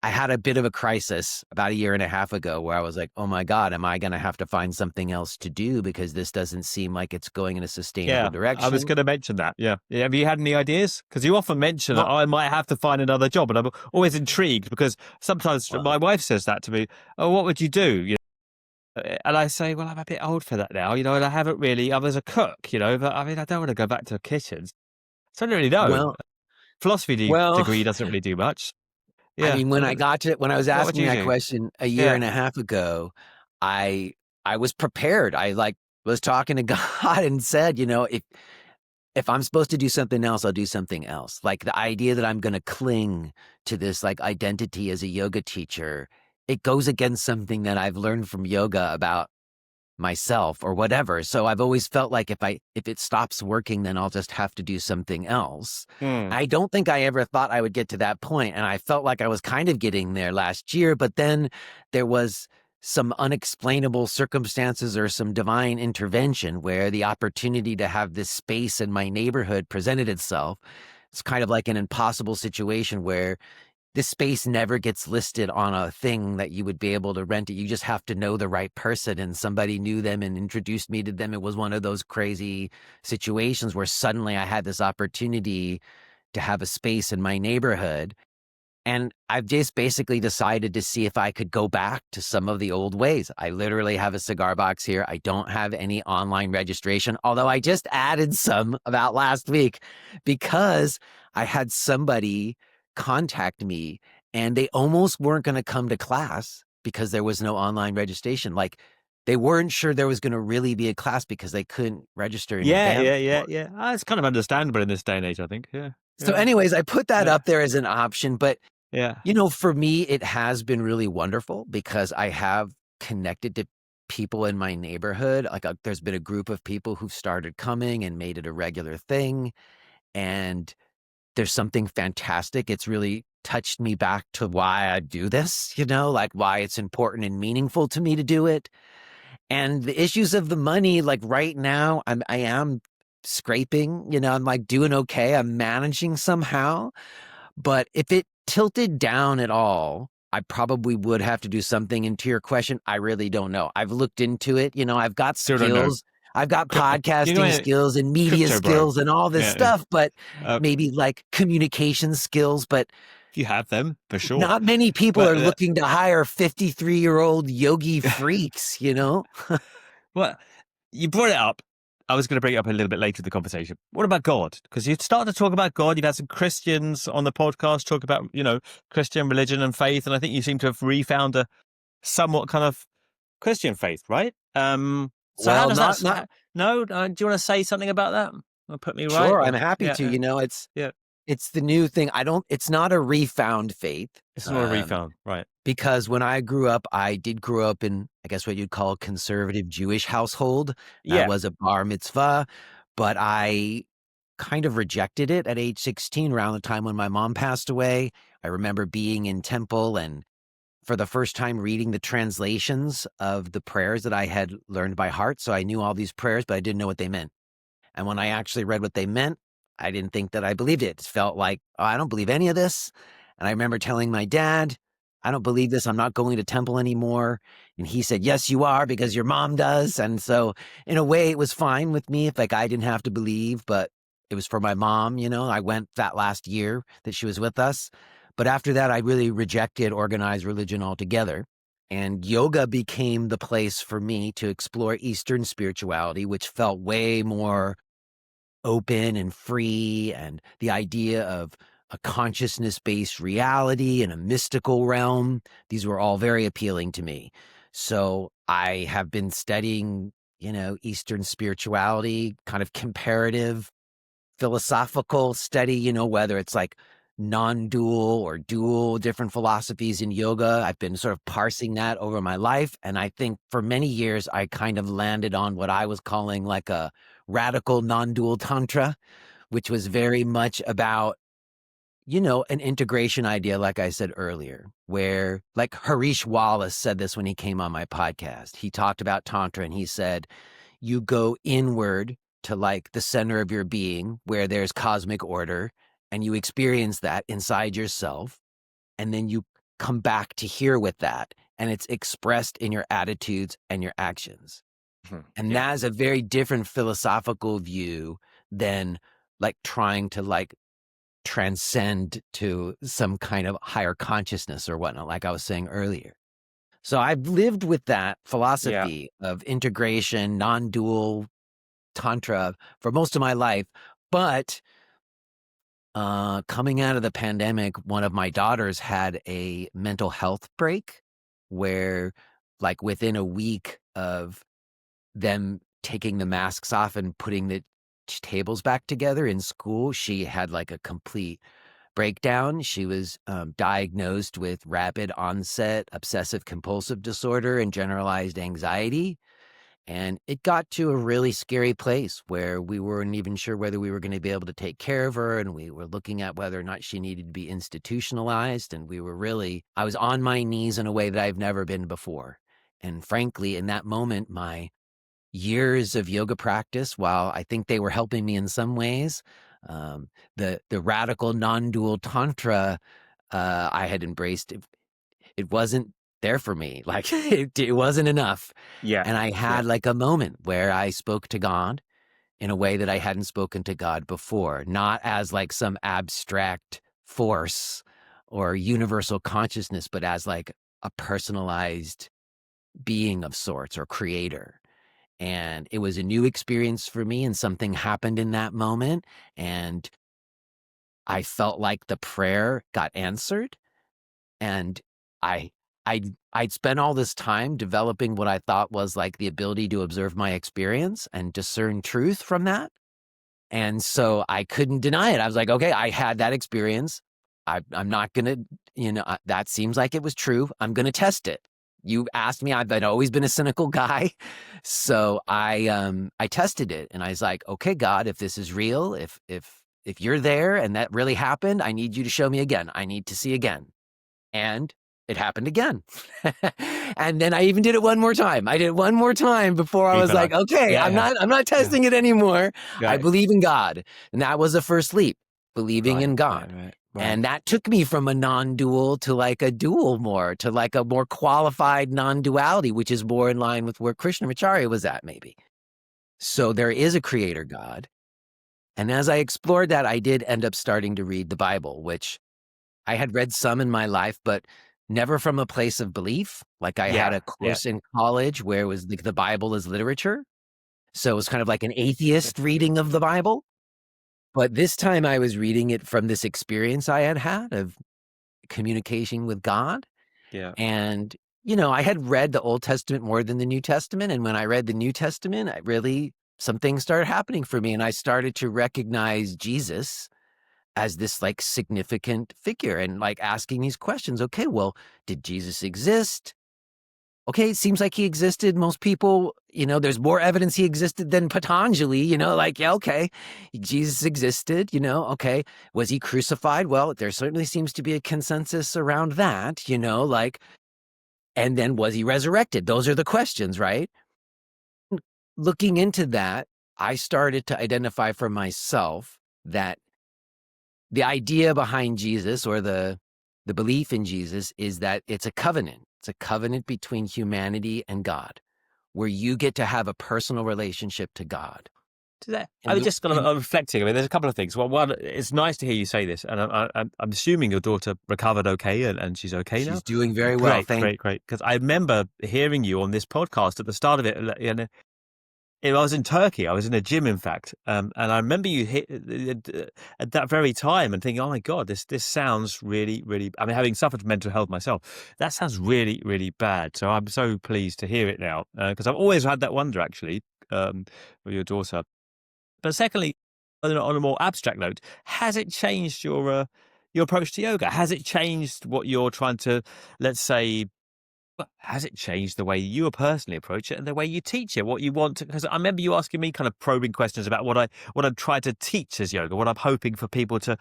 B: I had a bit of a crisis about a year and a half ago where I was like, oh my God, am I going to have to find something else to do because this doesn't seem like it's going in a sustainable
A: yeah. I was
B: direction?
A: going to mention that. Yeah, yeah. Have you had any ideas? Because you often mention that
B: Well,
A: I might have to find another job, and I'm always intrigued because sometimes
B: well,
A: my wife says that to me. Oh, what would you do? And I say, well, I'm a bit old for that now, and I haven't really. I was a cook, but I mean, I don't want to go back to kitchens. So I don't really know.
B: well,
A: Philosophy
B: well,
A: degree doesn't really do much.
B: I
A: Yeah.
B: mean,
A: So
B: when I was
A: what would
B: asking
A: you
B: that
A: do?
B: question a year
A: Yeah.
B: and a half ago, I, I was prepared. I like was talking to God and said, if I'm supposed to do something else, I'll do something else. Like the idea that I'm going to cling to this like identity as a yoga teacher, it goes against something that I've learned from yoga about myself or whatever. So I've always felt like if it stops working, then I'll just have to do something else.
A: Hmm.
B: I don't think I ever thought I would get to that point, and I felt like I was kind of getting there last year, but then there was some unexplainable circumstances or some divine intervention where the opportunity to have this space in my neighborhood presented itself. It's kind of like an impossible situation where this space never gets listed on a thing that you would be able to rent it. You just have to know the right person, and somebody knew them and introduced me to them. It was one of those crazy situations where suddenly I had this opportunity to have a space in my neighborhood. And I've just basically decided to see if I could go back to some of the old ways. I literally have a cigar box here. I don't have any online registration, although I just added some about last week because I had somebody contact me and they almost weren't going to come to class because there was no online registration. Like they weren't sure there was going to really be a class because they couldn't register in advance.
A: Yeah. It's kind of understandable in this day and age, I think. Yeah.
B: So anyways, I put that
A: Yeah.
B: up there as an option, but
A: Yeah.
B: for me, it has been really wonderful because I have connected to people in my neighborhood. Like there's been a group of people who've started coming and made it a regular thing. And there's something fantastic. It's really touched me back to why I do this, like why it's important and meaningful to me to do it. And the issues of the money, like right now, I am scraping, I'm like doing okay. I'm managing somehow. But if it tilted down at all, I probably would have to do something. And to your question, I really don't know. I've looked into it. I've got
A: Still don't know.
B: skills. I've got
A: You know,
B: podcasting skills and media
A: crypto bro.
B: skills and all this
A: Yeah.
B: stuff, but
A: Uh,
B: maybe like communication skills. But
A: you have them for sure.
B: not many people
A: But,
B: are looking to hire 53-year-old yogi freaks,
A: Well, you brought it up. I was going to bring it up a little bit later in the conversation. What about God? Because you started to talk about God. You've had some Christians on the podcast talk about, Christian religion and faith. And I think you seem to have refound a somewhat kind of Christian faith, right? So how
B: Well,
A: does
B: not
A: No? Do you want to say something about that? Or put me right?
B: sure.
A: Or,
B: I'm happy to.
A: yeah.
B: It's the new thing. It's not a refound faith.
A: It's not a refound, right?
B: Because when I grew up, I did grow up in, I guess what you'd call a conservative Jewish household.
A: Yeah.
B: That was a bar mitzvah, but I kind of rejected it at age 16, around the time when my mom passed away. I remember being in temple and for the first time reading the translations of the prayers that I had learned by heart. So I knew all these prayers, but I didn't know what they meant. And when I actually read what they meant, I didn't think that I believed it. It felt like, oh, I don't believe any of this. And I remember telling my dad, I don't believe this. I'm not going to temple anymore. And he said, yes, you are, because your mom does. And so in a way, it was fine with me if I didn't have to believe, but it was for my mom. I went that last year that she was with us. But after that, I really rejected organized religion altogether. And yoga became the place for me to explore Eastern spirituality, which felt way more open and free, and the idea of a consciousness-based reality and a mystical realm. These were all very appealing to me. So I have been studying, Eastern spirituality, kind of comparative philosophical study, whether it's like non-dual or dual, different philosophies in yoga. I've been sort of parsing that over my life. And I think for many years, I kind of landed on what I was calling like a radical non-dual tantra, which was very much about, an integration idea, like I said earlier, where like Harish Wallace said this when he came on my podcast. He talked about tantra and he said, you go inward to like the center of your being where there's cosmic order, and you experience that inside yourself. And then you come back to here with that, and it's expressed in your attitudes and your actions. And that is a very different philosophical view than like trying to like transcend to some kind of higher consciousness or whatnot, like I was saying earlier. So I've lived with that philosophy of integration, non-dual tantra for most of my life. But coming out of the pandemic, one of my daughters had a mental health break where like within a week of them taking the masks off and putting the tables back together in school, she had like a complete breakdown. She was diagnosed with rapid onset obsessive compulsive disorder and generalized anxiety. And it got to a really scary place where we weren't even sure whether we were going to be able to take care of her. And we were looking at whether or not she needed to be institutionalized. And I was on my knees in a way that I've never been before. And frankly, in that moment, my years of yoga practice, while I think they were helping me in some ways, the radical non-dual tantra I had embraced, it wasn't there for me. Like it wasn't enough. And I had like a moment where I spoke to God in a way that I hadn't spoken to God before, not as like some abstract force, or universal consciousness, but as like a personalized being of sorts or creator. And it was a new experience for me, and something happened in that moment. And I felt like the prayer got answered. And I, I'd spent all this time developing what I thought was like the ability to observe my experience and discern truth from that. And so I couldn't deny it. I was like, okay, I had that experience. I'm not going to, that seems like it was true. I'm going to test it. You asked me, I've always been a cynical guy. So I tested it, and I was like, okay, God, if this is real, if you're there and that really happened, I need you to show me again. I need to see again. And it happened again. And then I even did it one more time. I did it one more time before I was like, okay,
A: Yeah,
B: I'm not testing it anymore.
A: yeah.
B: I believe in God. And that was the first leap, believing in God.
A: Right.
B: And that took me from a non-dual to like a dual more, to like a more qualified non-duality, which is more in line with where Krishnamacharya was at, maybe. So there is a creator God. And as I explored that, I did end up starting to read the Bible, which I had read some in my life, but never from a place of belief. Like I had a course in college where it was the Bible as literature. So it was kind of like an atheist reading of the Bible. But this time I was reading it from this experience I had had of communication with God.
A: Yeah.
B: And, I had read the Old Testament more than the New Testament. And when I read the New Testament, some things started happening for me. And I started to recognize Jesus as this like significant figure and like asking these questions. Okay, well, did Jesus exist? Okay, it seems like he existed. Most people, there's more evidence he existed than Patanjali, like, yeah, okay, Jesus existed, okay. Was he crucified? Well, there certainly seems to be a consensus around that, like, and then was he resurrected? Those are the questions, right? Looking into that, I started to identify for myself that the idea behind Jesus, or the belief in Jesus, is that it's a covenant. It's a covenant between humanity and God, where you get to have a personal relationship to God.
A: I was just kind of reflecting. I mean, there's a couple of things. Well, one, it's nice to hear you say this, and I'm assuming your daughter recovered okay, and she's okay now.
B: She's doing very well.
A: Great. Because I remember hearing you on this podcast at the start of it. I was in Turkey. I was in a gym, in fact, and I remember you hit at that very time and thinking, "Oh my God, this sounds really, really." I mean, having suffered from mental health myself, that sounds really, really bad. So I'm so pleased to hear it now, because I've always had that wonder, actually, with your daughter. But secondly, on a more abstract note, has it changed your approach to yoga? Has it changed what you're trying to, let's say, has it changed the way you personally approach it and the way you teach it? What you want to? Because I remember you asking me kind of probing questions about what I'm trying to teach as yoga, what I'm hoping for people to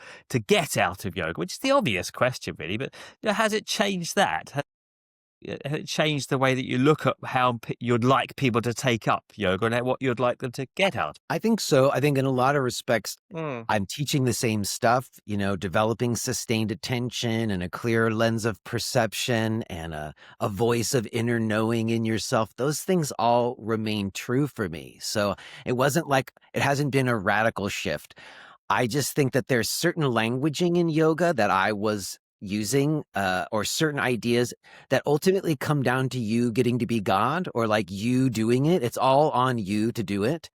A: get out of yoga, which is the obvious question, really. But has it changed that? Has it changed the way that you look at how you'd like people to take up yoga and what you'd like them to get out?
B: I think so. I think in a lot of respects,
A: Mm.
B: I'm teaching the same stuff, developing sustained attention and a clear lens of perception and a voice of inner knowing in yourself. Those things all remain true for me. So it wasn't like it hasn't been a radical shift. I just think that there's certain languaging in yoga that I was using, or certain ideas that ultimately come down to you getting to be God, or like you doing it. It's all on you to do it.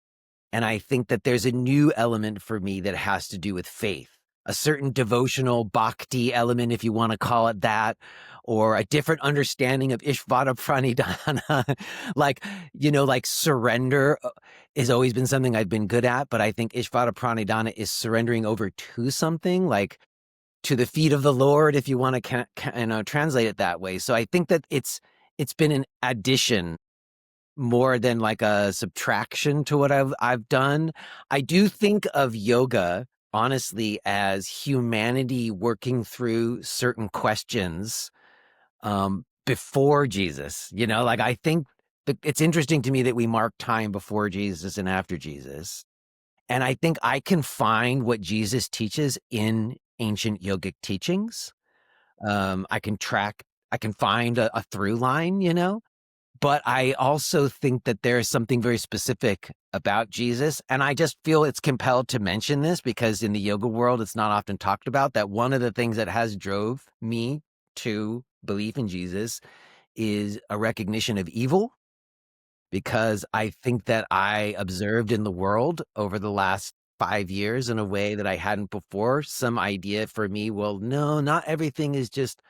B: And I think that there's a new element for me that has to do with faith, a certain devotional bhakti element, if you want to call it that, or a different understanding of Ishvara Pranidhana. like surrender has always been something I've been good at, but I think Ishvara Pranidhana is surrendering over to something, like to the feet of the Lord, if you want to translate it that way. So I think that it's been an addition more than like a subtraction to what I've done. I do think of yoga, honestly, as humanity working through certain questions before Jesus. Like I think it's interesting to me that we mark time before Jesus and after Jesus. And I think I can find what Jesus teaches in ancient yogic teachings. I can find a through line, But I also think that there is something very specific about Jesus. And I just feel it's compelled to mention this because in the yoga world, it's not often talked about, that one of the things that has drove me to belief in Jesus is a recognition of evil, because I think that I observed in the world over the last 5 years in a way that I hadn't before, some idea for me, well, no, not everything is just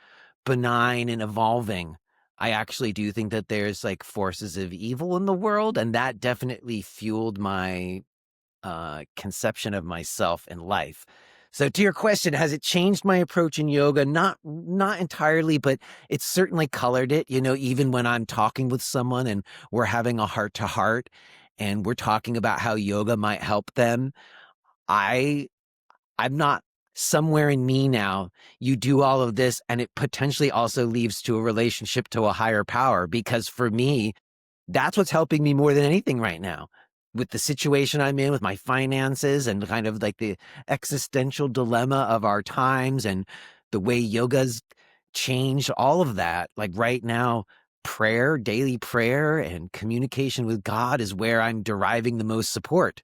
B: benign and evolving. I actually do think that there's like forces of evil in the world, and that definitely fueled my conception of myself and life. So to your question, has it changed my approach in yoga? Not entirely, but it's certainly colored it. Even when I'm talking with someone and we're having a heart to heart and we're talking about how yoga might help them, I I'm not somewhere in me now. You do all of this and it potentially also leads to a relationship to a higher power, because for me, that's what's helping me more than anything right now with the situation I'm in with my finances and kind of like the existential dilemma of our times and the way yoga's changed all of that. Like right now, prayer, daily prayer and communication with God is where I'm deriving the most support.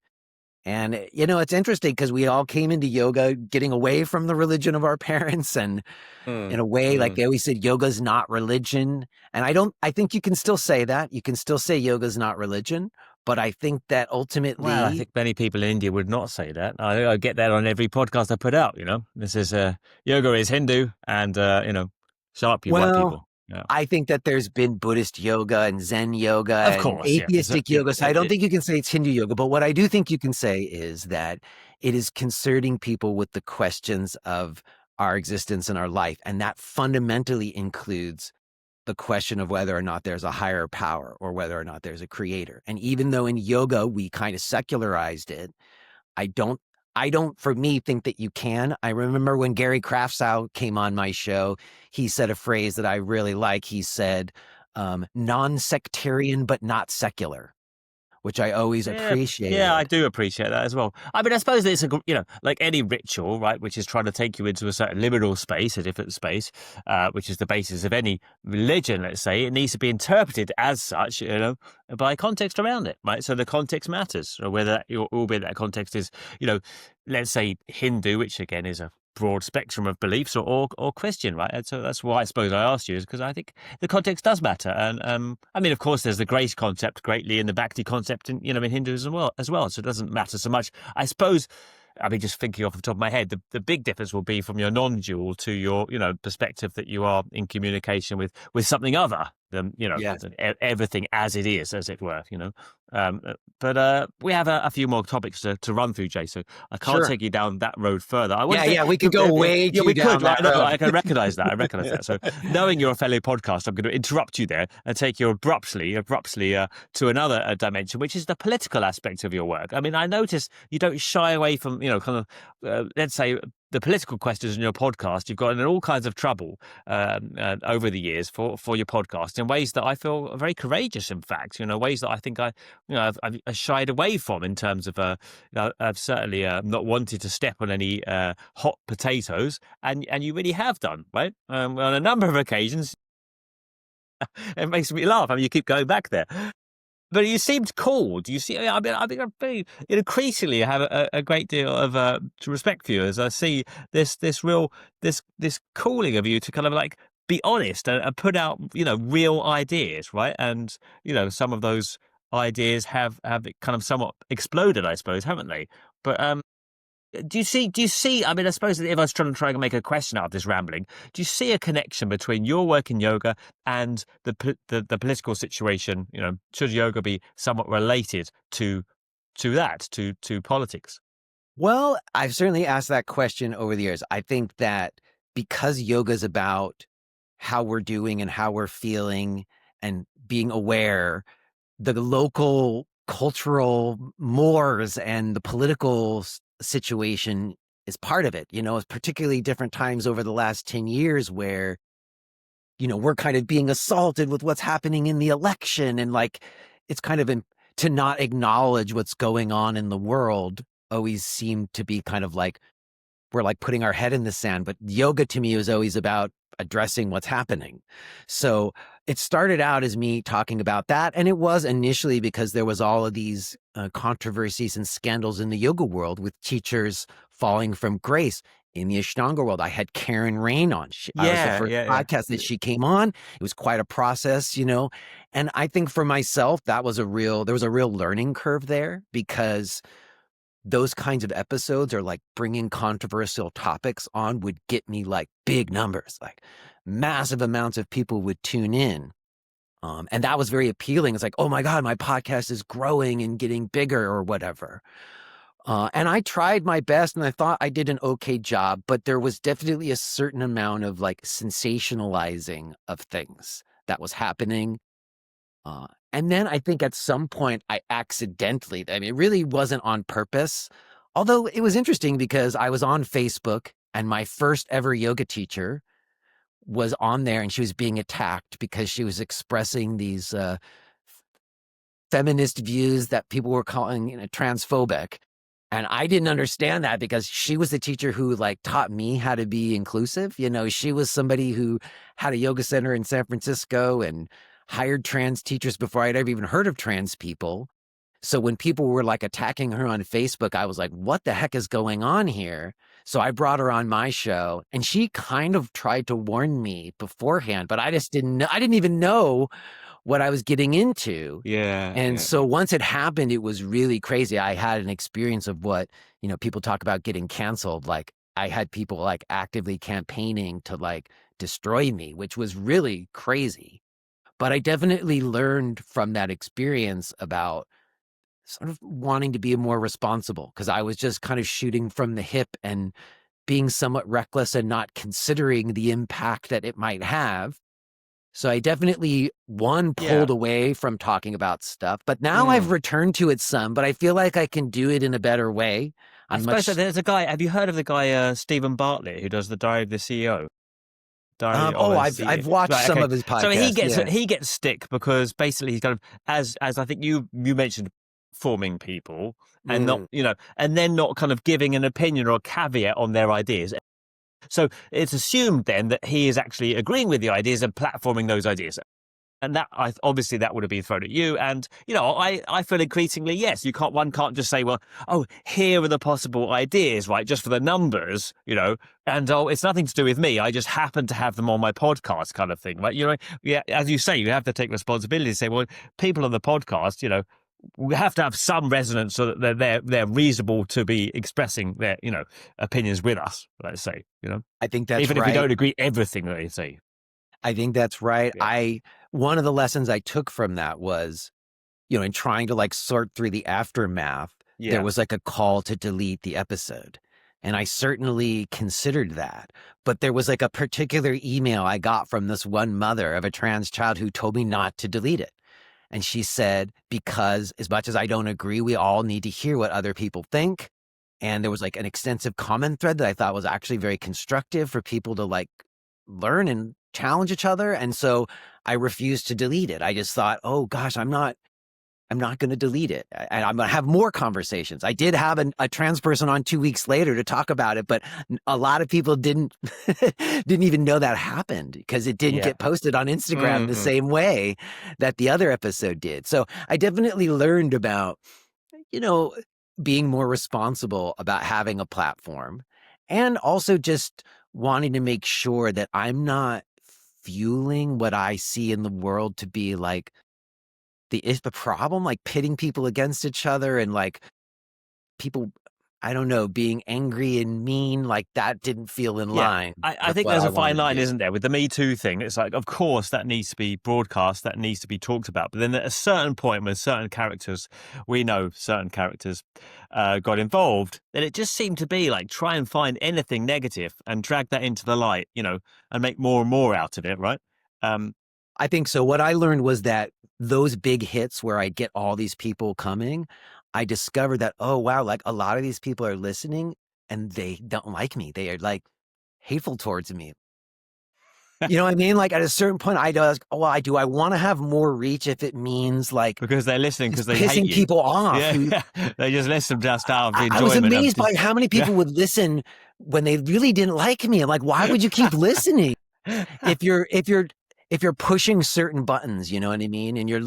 B: And, it's interesting because we all came into yoga getting away from the religion of our parents. And in a way, like they always said, yoga's not religion. And I think you can still say that. You can still say yoga's not religion. But I think that
A: Well, I
B: ultimately,
A: think many people in India would not say that. I get that on every podcast I put out. This is yoga is Hindu, and sharp you white
B: well,
A: people. Yeah,
B: I think that there's been Buddhist yoga and Zen yoga
A: of
B: and
A: course, yeah,
B: atheistic yoga. So I don't think you can say it's Hindu yoga. But what I do think you can say is that it is concerning people with the questions of our existence and our life. And that fundamentally includes the question of whether or not there's a higher power or whether or not there's a creator. And even though in yoga we kind of secularized it, I don't for me think that you can. I remember when Gary Kraftsow came on my show, he said a phrase that I really like. He said, non-sectarian but not secular, which I always
A: Yeah, yeah, I
B: appreciated.
A: do appreciate that as well. I mean, I suppose it's like any ritual, right, which is trying to take you into a certain liminal space, a different space, which is the basis of any religion. Let's say it needs to be interpreted as such, by context around it, right? So the context matters, or whether albeit that context is, let's say Hindu, which again is a broad spectrum of beliefs, or Christian, right? And so that's why I suppose I asked you, is because I think the context does matter. And I mean, of course, there's the grace concept greatly and the bhakti concept in in Hinduism as well. So it doesn't matter so much, I suppose. I mean, just thinking off the top of my head, the big difference will be from your non-dual to your, perspective that you are in communication with something other than,
B: Yes,
A: everything as it is, as it were, But we have a few more topics to run through, Jay, so I can't
B: sure.
A: take you down that road further. I wanted
B: Yeah,
A: to,
B: we could go way
A: yeah,
B: too
A: we could,
B: down
A: right?
B: that
A: No,
B: road.
A: I can recognize that. I recognize that. So knowing you're a fellow podcast, I'm going to interrupt you there and take you abruptly to another dimension, which is the political aspect of your work. I mean, I notice you don't shy away from, kind of, let's say, the political questions in your podcast. You've gotten in all kinds of trouble over the years for your podcast in ways that I feel are very courageous. In fact, ways that I think I've shied away from in terms of I've certainly not wanted to step on any hot potatoes, and you really have done, right? On a number of occasions. It makes me laugh. I mean, you keep going back there. But you seemed cool. Do you see? I very, increasingly have a great deal of respect for you as I see this real this calling of you to kind of like be honest and put out real ideas, right? And some of those ideas have kind of somewhat exploded, I suppose, haven't they? But do you see, I mean, I suppose if I was trying to make a question out of this rambling, do you see a connection between your work in yoga and the political situation? Should yoga be somewhat related to politics?
B: Well, I've certainly asked that question over the years. I think that because yoga is about how we're doing and how we're feeling and being aware, the local cultural mores and the political situation is part of it. It's particularly different times over the last 10 years where, we're kind of being assaulted with what's happening in the election, and like it's kind of to not acknowledge what's going on in the world always seemed to be kind of like we're like putting our head in the sand. But yoga to me was always about addressing what's happening. So it started out as me talking about that. And it was initially because there was all of these controversies and scandals in the yoga world with teachers falling from grace. In the Ashtanga world, I had Karen Rain on. I was the first podcast that she came on. It was quite a process, And I think for myself, there was a real learning curve there, because those kinds of episodes, or like bringing controversial topics on, would get me like big numbers, like massive amounts of people would tune in. And that was very appealing. It's like, oh my God, my podcast is growing and getting bigger or whatever. And I tried my best, and I thought I did an okay job, but there was definitely a certain amount of like sensationalizing of things that was happening. And then I think at some point I accidentally, it really wasn't on purpose, although it was interesting because I was on Facebook and my first ever yoga teacher was on there, and she was being attacked because she was expressing these feminist views that people were calling transphobic. And I didn't understand that, because she was the teacher who like taught me how to be inclusive. She was somebody who had a yoga center in San Francisco and hired trans teachers before I'd ever even heard of trans people. So when people were like attacking her on Facebook, I was like, what the heck is going on here? So I brought her on my show, and she kind of tried to warn me beforehand, but I just didn't know. I didn't even know what I was getting into. And so once it happened, it was really crazy. I had an experience of what, people talk about getting canceled. Like, I had people like actively campaigning to like destroy me, which was really crazy. But I definitely learned from that experience about sort of wanting to be more responsible, because I was just kind of shooting from the hip and being somewhat reckless and not considering the impact that it might have. So I definitely, pulled away from talking about stuff, but now I've returned to it some, but I feel like I can do it in a better way.
A: I suppose there's a guy, have you heard of the guy, Stephen Bartlett, who does the Diary of the CEO?
B: I've watched some of his podcasts.
A: So he gets stick because basically he's kind of, as I think you mentioned, forming people and not, and then not kind of giving an opinion or a caveat on their ideas. So it's assumed then that he is actually agreeing with the ideas and platforming those ideas. And that obviously that would have been thrown at you. And, I feel increasingly, yes, one can't just say, well, oh, here are the possible ideas, right? Just for the numbers, and it's nothing to do with me. I just happen to have them on my podcast kind of thing, right? As you say, you have to take responsibility to say, well, people on the podcast, we have to have some resonance so that they're reasonable to be expressing their, opinions with us, let's say,
B: I think that's
A: even
B: right.
A: If we don't agree everything that they say.
B: I think that's right.
A: Yeah.
B: One of the lessons I took from that was, in trying to like sort through the aftermath, there was like a call to delete the episode. And I certainly considered that. But there was like a particular email I got from this one mother of a trans child who told me not to delete it. And she said, because as much as I don't agree, we all need to hear what other people think. And there was like an extensive comment thread that I thought was actually very constructive for people to like learn and challenge each other. And so I refused to delete it. I just thought, oh gosh, I'm not going to delete it. And I'm going to have more conversations. I did have a trans person on 2 weeks later to talk about it, but a lot of people didn't even know that happened because it didn't get posted on Instagram the same way that the other episode did. So I definitely learned about, being more responsible about having a platform, and also just wanting to make sure that I'm not fueling what I see in the world to be like the problem, like pitting people against each other and like people, I don't know, being angry and mean. Like that didn't feel in line.
A: I think there's a fine line, isn't there, with the Me Too thing? It's like, of course, that needs to be broadcast, that needs to be talked about. But then at a certain point when certain characters, got involved, then it just seemed to be like, try and find anything negative and drag that into the light, and make more and more out of it, right?
B: I think so. What I learned was that those big hits where I get all these people coming, I discovered that, oh, wow, like a lot of these people are listening and they don't like me. They are like hateful towards me. You know what I mean? Like at a certain point, I was, I want to have more reach if it means like
A: because they're listening because they
B: pissing
A: hate you.
B: people off.
A: They just listen just out of enjoyment.
B: I was amazed by how many people would listen when they really didn't like me. I'm like, why would you keep listening? if you're pushing certain buttons, you know what I mean, and you're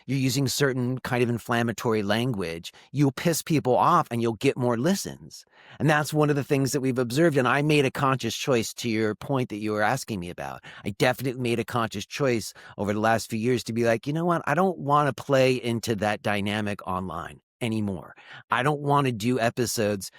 B: using certain kind of inflammatory language, you'll piss people off and you'll get more listens. And that's one of the things that we've observed. And I made a conscious choice, to your point that you were asking me about. I definitely made a conscious choice over the last few years to be like, you know what? I don't want to play into that dynamic online anymore. I don't want to do episodes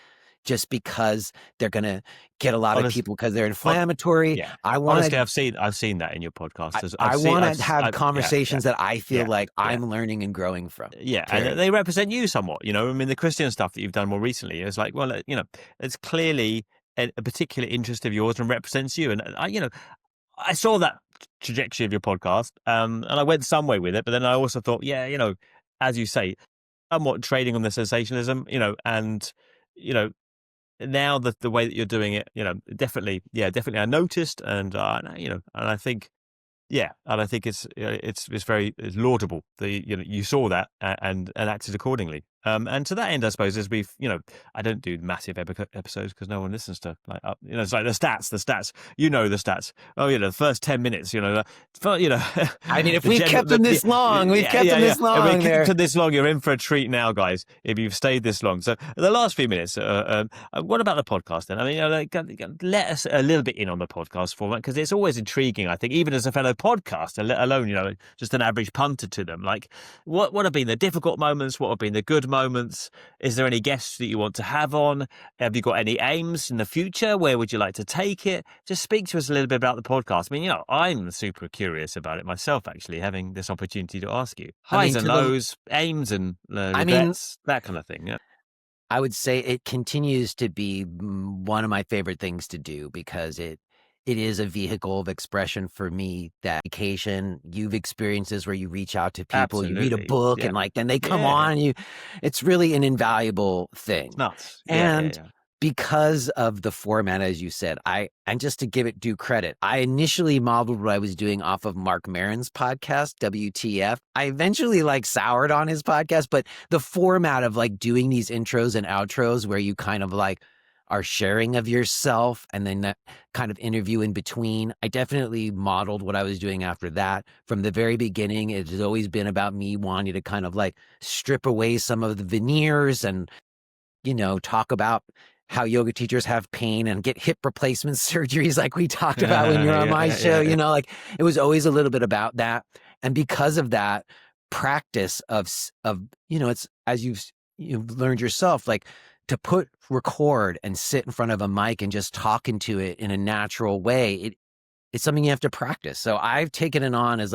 B: just because they're going to get a lot of
A: Honest,
B: people because they're
A: hon-
B: inflammatory.
A: yeah.
B: I want
A: Honestly,
B: to
A: I've seen that in your podcast.
B: I want to have
A: Yeah,
B: conversations that I feel
A: yeah,
B: like
A: yeah.
B: I'm learning and growing from.
A: Yeah, and
B: Period.
A: they represent you somewhat. You know, I mean, the Christian stuff that you've done more recently is like, well, you know, it's clearly a particular interest of yours and represents you. And I saw that trajectory of your podcast, and I went some way with it. But then I also thought, yeah, as you say, somewhat trading on the sensationalism, and you know, now the way that you're doing it, definitely, yeah, definitely, I noticed, and and I think. Yeah, and I think it's laudable. You saw that and acted accordingly. And to that end, I suppose, as we've I don't do massive episodes because no one listens to it's like the stats. You know the stats. Oh, the first 10 minutes.
B: I mean, if
A: The
B: we've
A: general,
B: kept them this long, we've kept them this
A: If we
B: long
A: keep
B: there.
A: to this long, you're in for a treat now, guys. If you've stayed this long, so the last few minutes. What about the podcast then? I mean, let us a little bit in on the podcast format because it's always intriguing. I think even as a fellow podcaster, let alone just an average punter to them. Like, what have been the difficult moments? What have been the good moments? Is there any guests that you want to have on? Have you got any aims in the future? Where would you like to take it? Just speak to us a little bit about the podcast. I mean, I'm super curious about it myself, actually, having this opportunity to ask you.
B: I
A: Highs
B: mean,
A: and lows, aims and
B: I mean,
A: regrets, that kind of thing. Yeah.
B: I would say it continues to be one of my favorite things to do because it is a vehicle of expression for me. That occasion you've experienced this where you reach out to people, you read a
A: Absolutely.
B: book,
A: Yeah.
B: and like then they come
A: Yeah.
B: on you. It's really an invaluable
A: It's
B: thing.
A: nuts. Yeah. Yeah.
B: And
A: Yeah.
B: because of the format, as you said, and just to give it due credit, I initially modeled what I was doing off of Mark Maron's podcast, WTF. I eventually soured on his podcast, but the format of doing these intros and outros where you kind of are sharing of yourself and then that kind of interview in between. I definitely modeled what I was doing after that. From the very beginning, it has always been about me wanting to kind of strip away some of the veneers and talk about how yoga teachers have pain and get hip replacement surgeries like we talked about when you're on my
A: Yeah.
B: show.
A: Yeah. Yeah.
B: It was always a little bit about that. And because of that practice it's as you've learned yourself, to record and sit in front of a mic and just talk into it in a natural way, it's something you have to practice. So I've taken it on as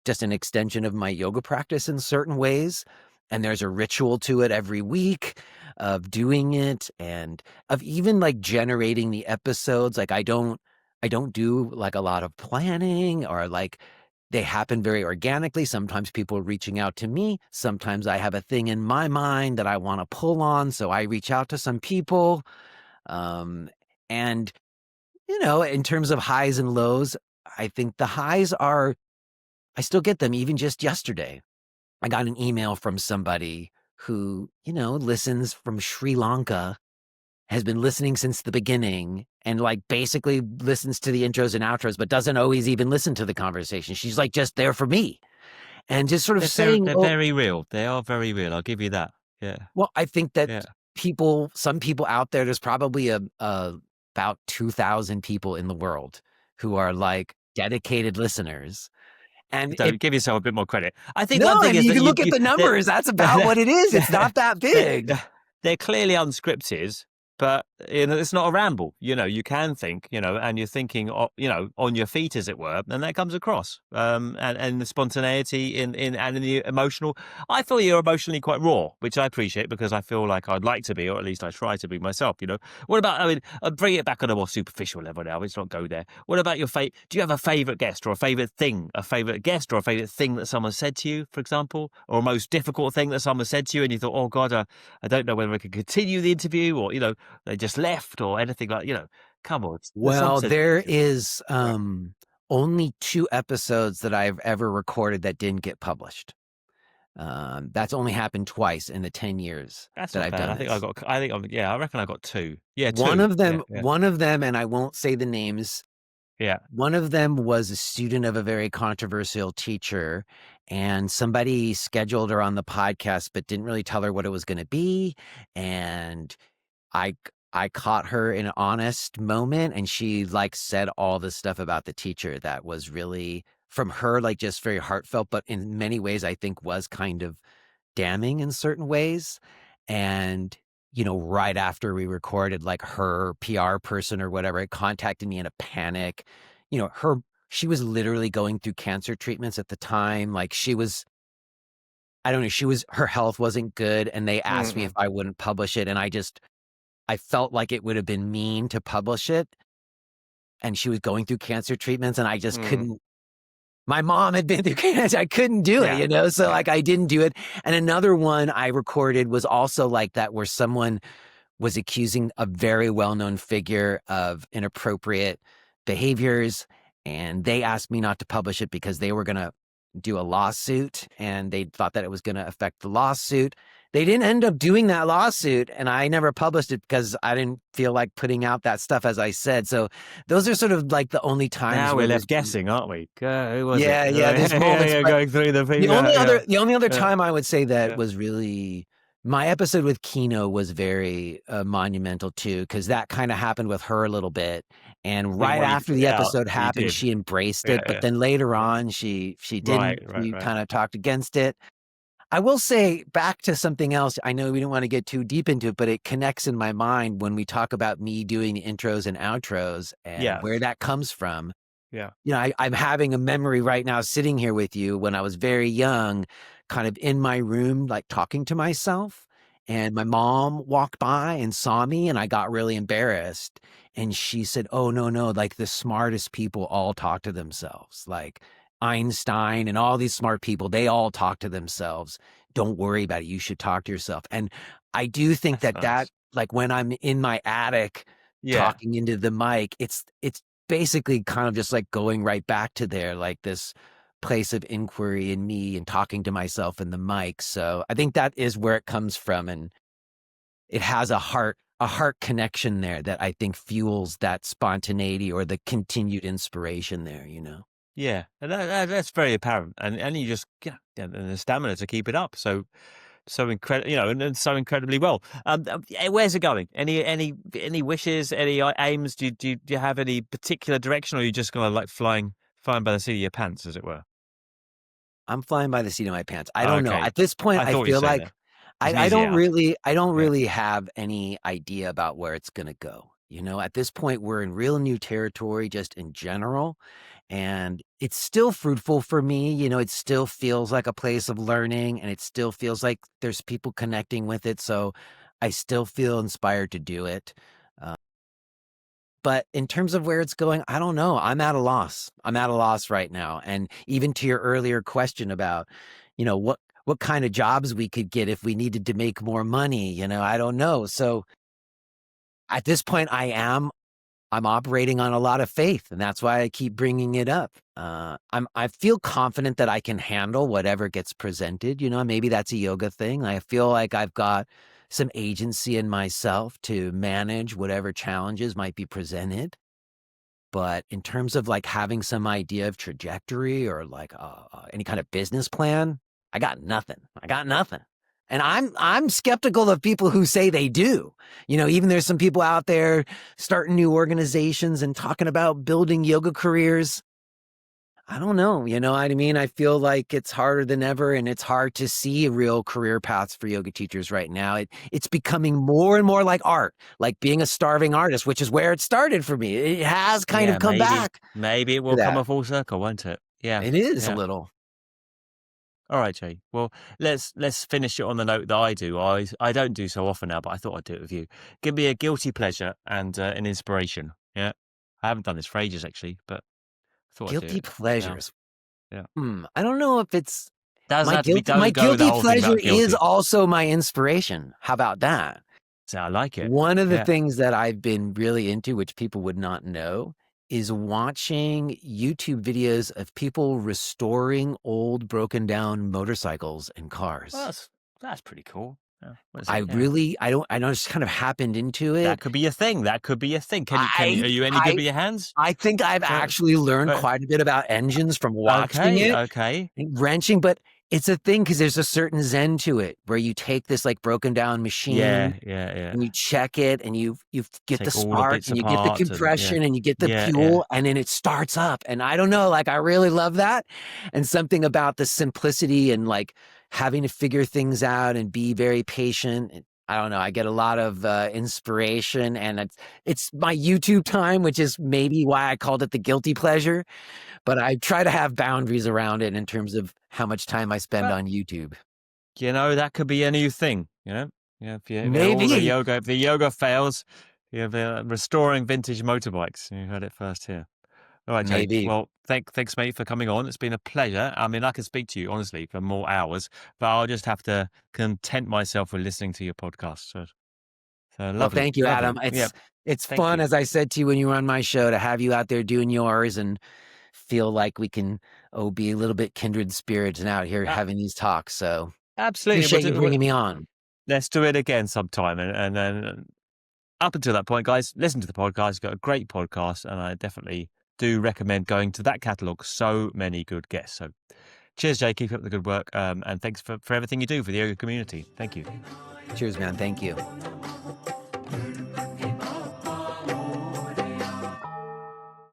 B: just an extension of my yoga practice in certain ways. And there's a ritual to it every week of doing it and of even generating the episodes. I don't do a lot of planning or they happen very organically. Sometimes people are reaching out to me. Sometimes I have a thing in my mind that I want to pull on. So I reach out to some people. And, in terms of highs and lows, I think the highs are, I still get them even just yesterday. I got an email from somebody who, listens from Sri Lanka, has been listening since the beginning and basically listens to the intros and outros, but doesn't always even listen to the conversation. She's just there for me and just sort of saying,
A: They're
B: oh,
A: very real. They are very real. I'll give you that. Yeah.
B: well, I think that
A: Yeah.
B: some people out there's probably about 2,000 people in the world who are dedicated listeners. And
A: So give yourself a bit more credit. I think one
B: no,
A: thing
B: and
A: is
B: you
A: that
B: can look at the
A: they're,
B: numbers. That's about what it is. It's not that big.
A: they're, they're clearly unscripted, but it's not a ramble. You can think, and you're thinking, on your feet, as it were, and that comes across. And the spontaneity and in the emotional. I feel you're emotionally quite raw, which I appreciate because I feel like I'd like to be, or at least I try to be myself. What about? I mean, I'll bring it back on a more superficial level now. Let's not go there. What about your fate? Do you have a favorite guest or a favorite thing, a favorite guest or a favorite thing that someone said to you, for example, or a most difficult thing that someone said to you, and you thought, oh God, I don't know whether I can continue the interview, or they just left or anything come on. Someone
B: Well,
A: said something
B: there
A: to you.
B: is
A: Yeah.
B: only 2 episodes that I've ever recorded that didn't get published. That's only happened twice in the 10 years
A: That's
B: that
A: not
B: I've
A: bad.
B: done this.
A: I reckon I got two. Yeah,
B: One
A: two.
B: of
A: Yeah,
B: them
A: yeah.
B: one of them, and I won't say the names,
A: Yeah.
B: One of them was a student of a very controversial teacher, and somebody scheduled her on the podcast, but didn't really tell her what it was going to be. And I I caught her in an honest moment, and she like said all this stuff about the teacher that was really from her, like just very heartfelt, but in many ways I think was kind of damning in certain ways. And, right after we recorded, like her PR person or whatever had contacted me in a panic. She was literally going through cancer treatments at the time. Like I don't know, her health wasn't good. And they asked me if
A: Mm-mm.
B: I wouldn't publish it. And I felt like it would have been mean to publish it. And she was going through cancer treatments and I just
A: Mm.
B: couldn't. My mom had been through cancer. I couldn't do it,
A: Yeah.
B: So
A: Yeah.
B: like I didn't do it. And another one I recorded was also like that, where someone was accusing a very well-known figure of inappropriate behaviors, and they asked me not to publish it because they were going to do a lawsuit, and they thought that it was going to affect the lawsuit. They didn't end up doing that lawsuit, and I never published it because I didn't feel like putting out that stuff, as I said. So those are sort of like the only times
A: Now
B: where
A: we're
B: there's
A: left guessing, aren't we? Who was it?
B: yeah, there's
A: Yeah,
B: moments,
A: yeah,
B: but
A: going through the
B: the
A: thing.
B: only
A: Yeah,
B: other the only other
A: yeah,
B: time I would say that
A: yeah.
B: was really my episode with Kino was very, monumental too, because that kinda happened with her a little bit, and
A: Didn't
B: right
A: want you to
B: after
A: put
B: the
A: it out,
B: episode
A: but you
B: happened,
A: did.
B: she embraced
A: Yeah,
B: it, but
A: yeah.
B: then later
A: Yeah.
B: on, she
A: Right,
B: didn't.
A: right,
B: She
A: right.
B: kinda talked against it. I will say, back to something else, I know we don't wanna get too deep into it, but it connects in my mind when we talk about me doing the intros and outros and where
A: Yes.
B: that comes from.
A: Yeah.
B: I'm having a memory right now sitting here with you when I was very young, kind of in my room, like talking to myself. And my mom walked by and saw me, and I got really embarrassed. And she said, "Oh, no, no, like the smartest people all talk to themselves. Like Einstein and all these smart people, they all talk to themselves. Don't worry about it. You should talk to yourself." And I do think
A: That's
B: that,
A: nice.
B: like when I'm in my attic
A: Yeah.
B: talking into the mic, it's basically kind of just like going right back to there, like this place of inquiry in me and talking to myself in the mic. So I think that is where it comes from. And it has a heart connection there that I think fuels that spontaneity or the continued inspiration there.
A: Yeah. And that's very apparent. And you just, and the stamina to keep it up. So incredible, and so incredibly well. Where's it going? Any wishes? Any aims? Do you have any particular direction, or are you just kind of like flying by the seat of your pants, as it were?
B: I'm flying by the seat of my pants. I don't know.
A: Okay,
B: At this point,
A: I
B: I
A: thought you'd
B: feel
A: say
B: like
A: that. It's an easy out.
B: I don't
A: Yeah,
B: really have any idea about where it's gonna go. At this point, we're in real new territory just in general, and it's still fruitful for me. It still feels like a place of learning, and it still feels like there's people connecting with it. So I still feel inspired to do it. Uh, but in terms of where it's going, I don't know. I'm at a loss. I'm at a loss right now. And even to your earlier question about, what kind of jobs we could get if we needed to make more money, I don't know. So at this point, I'm operating on a lot of faith, and that's why I keep bringing it up. I feel confident that I can handle whatever gets presented. Maybe that's a yoga thing. I feel like I've got some agency in myself to manage whatever challenges might be presented. But in terms of like having some idea of trajectory or like any kind of business plan, I got nothing. I got nothing. And I'm skeptical of people who say they do. Even there's some people out there starting new organizations and talking about building yoga careers. I don't know, you know what I mean? I feel like it's harder than ever, and it's hard to see real career paths for yoga teachers right now. It's becoming more and more like art, like being a starving artist, which is where it started for me. It has kind of
A: yeah.
B: come back
A: Maybe it
B: to
A: will come
B: that.
A: a full circle, won't it? Yeah,
B: It is a
A: yeah.
B: little.
A: All right, Jay. Well, let's finish it on the note that I do. I don't do so often now, but I thought I'd do it with you. Give me a guilty pleasure and an inspiration. Yeah, I haven't done this for ages actually, but I thought I'd do
B: Guilty
A: it now.
B: pleasures.
A: Yeah,
B: I don't know if it's
A: doesn't
B: my
A: have to be.
B: guilty my
A: Don't go the
B: guilty
A: whole thing
B: pleasure
A: about
B: is
A: guilty.
B: also my inspiration. How about that?
A: So I like it.
B: One of the
A: Yeah.
B: things that I've been really into, which people would not know, is watching YouTube videos of people restoring old broken down motorcycles and
A: Well,
B: cars.
A: that's pretty cool. What is
B: I
A: it? Yeah.
B: really, I know, just kind of happened into
A: That
B: it.
A: could be a thing. That could be a thing.
B: I
A: Are you any good
B: I
A: with your hands?
B: I think I've
A: Uh,
B: actually learned
A: uh,
B: quite a bit about engines from watching
A: okay.
B: it
A: Okay.
B: and wrenching, but it's a thing because there's a certain zen to it where you take this like broken down machine
A: Yeah. Yeah. Yeah.
B: and you check it and you get the
A: Take all the
B: spark
A: bits
B: and you get the
A: apart and yeah.
B: compression and you get the
A: Yeah. Yeah.
B: fuel and then it starts up. And I don't know, like I really love that. And something about the simplicity and like having to figure things out and be very patient. I don't know. I get a lot of inspiration, and it's my YouTube time, which is maybe why I called it the guilty pleasure. But I try to have boundaries around it in terms of how much time I spend
A: But
B: on YouTube.
A: that could be a new thing. Yeah. If all
B: Maybe.
A: if the yoga fails, restoring vintage motorbikes. You heard it first here. All right, Jake.
B: Maybe.
A: Well, thanks, mate, for coming on. It's been a pleasure. I mean, I could speak to you honestly for more hours, but I'll just have to content myself with listening to your podcast. So
B: Well,
A: lovely,
B: thank you,
A: lovely.
B: Adam.
A: Yeah,
B: It's
A: thank
B: fun,
A: you.
B: as I said to you when you were on my show, to have you out there doing yours and feel like we can be a little bit kindred spirits and out here
A: Uh,
B: having these talks. So
A: Absolutely.
B: appreciate you bringing me on.
A: Let's do it again sometime. And then up until that point, guys, listen to the podcast. It's got a great podcast, and I definitely do recommend going to that catalogue. So many good guests. So cheers, Jay. Keep up the good work. And thanks for everything you do for the yoga community. Thank you.
B: Cheers, man. Thank you.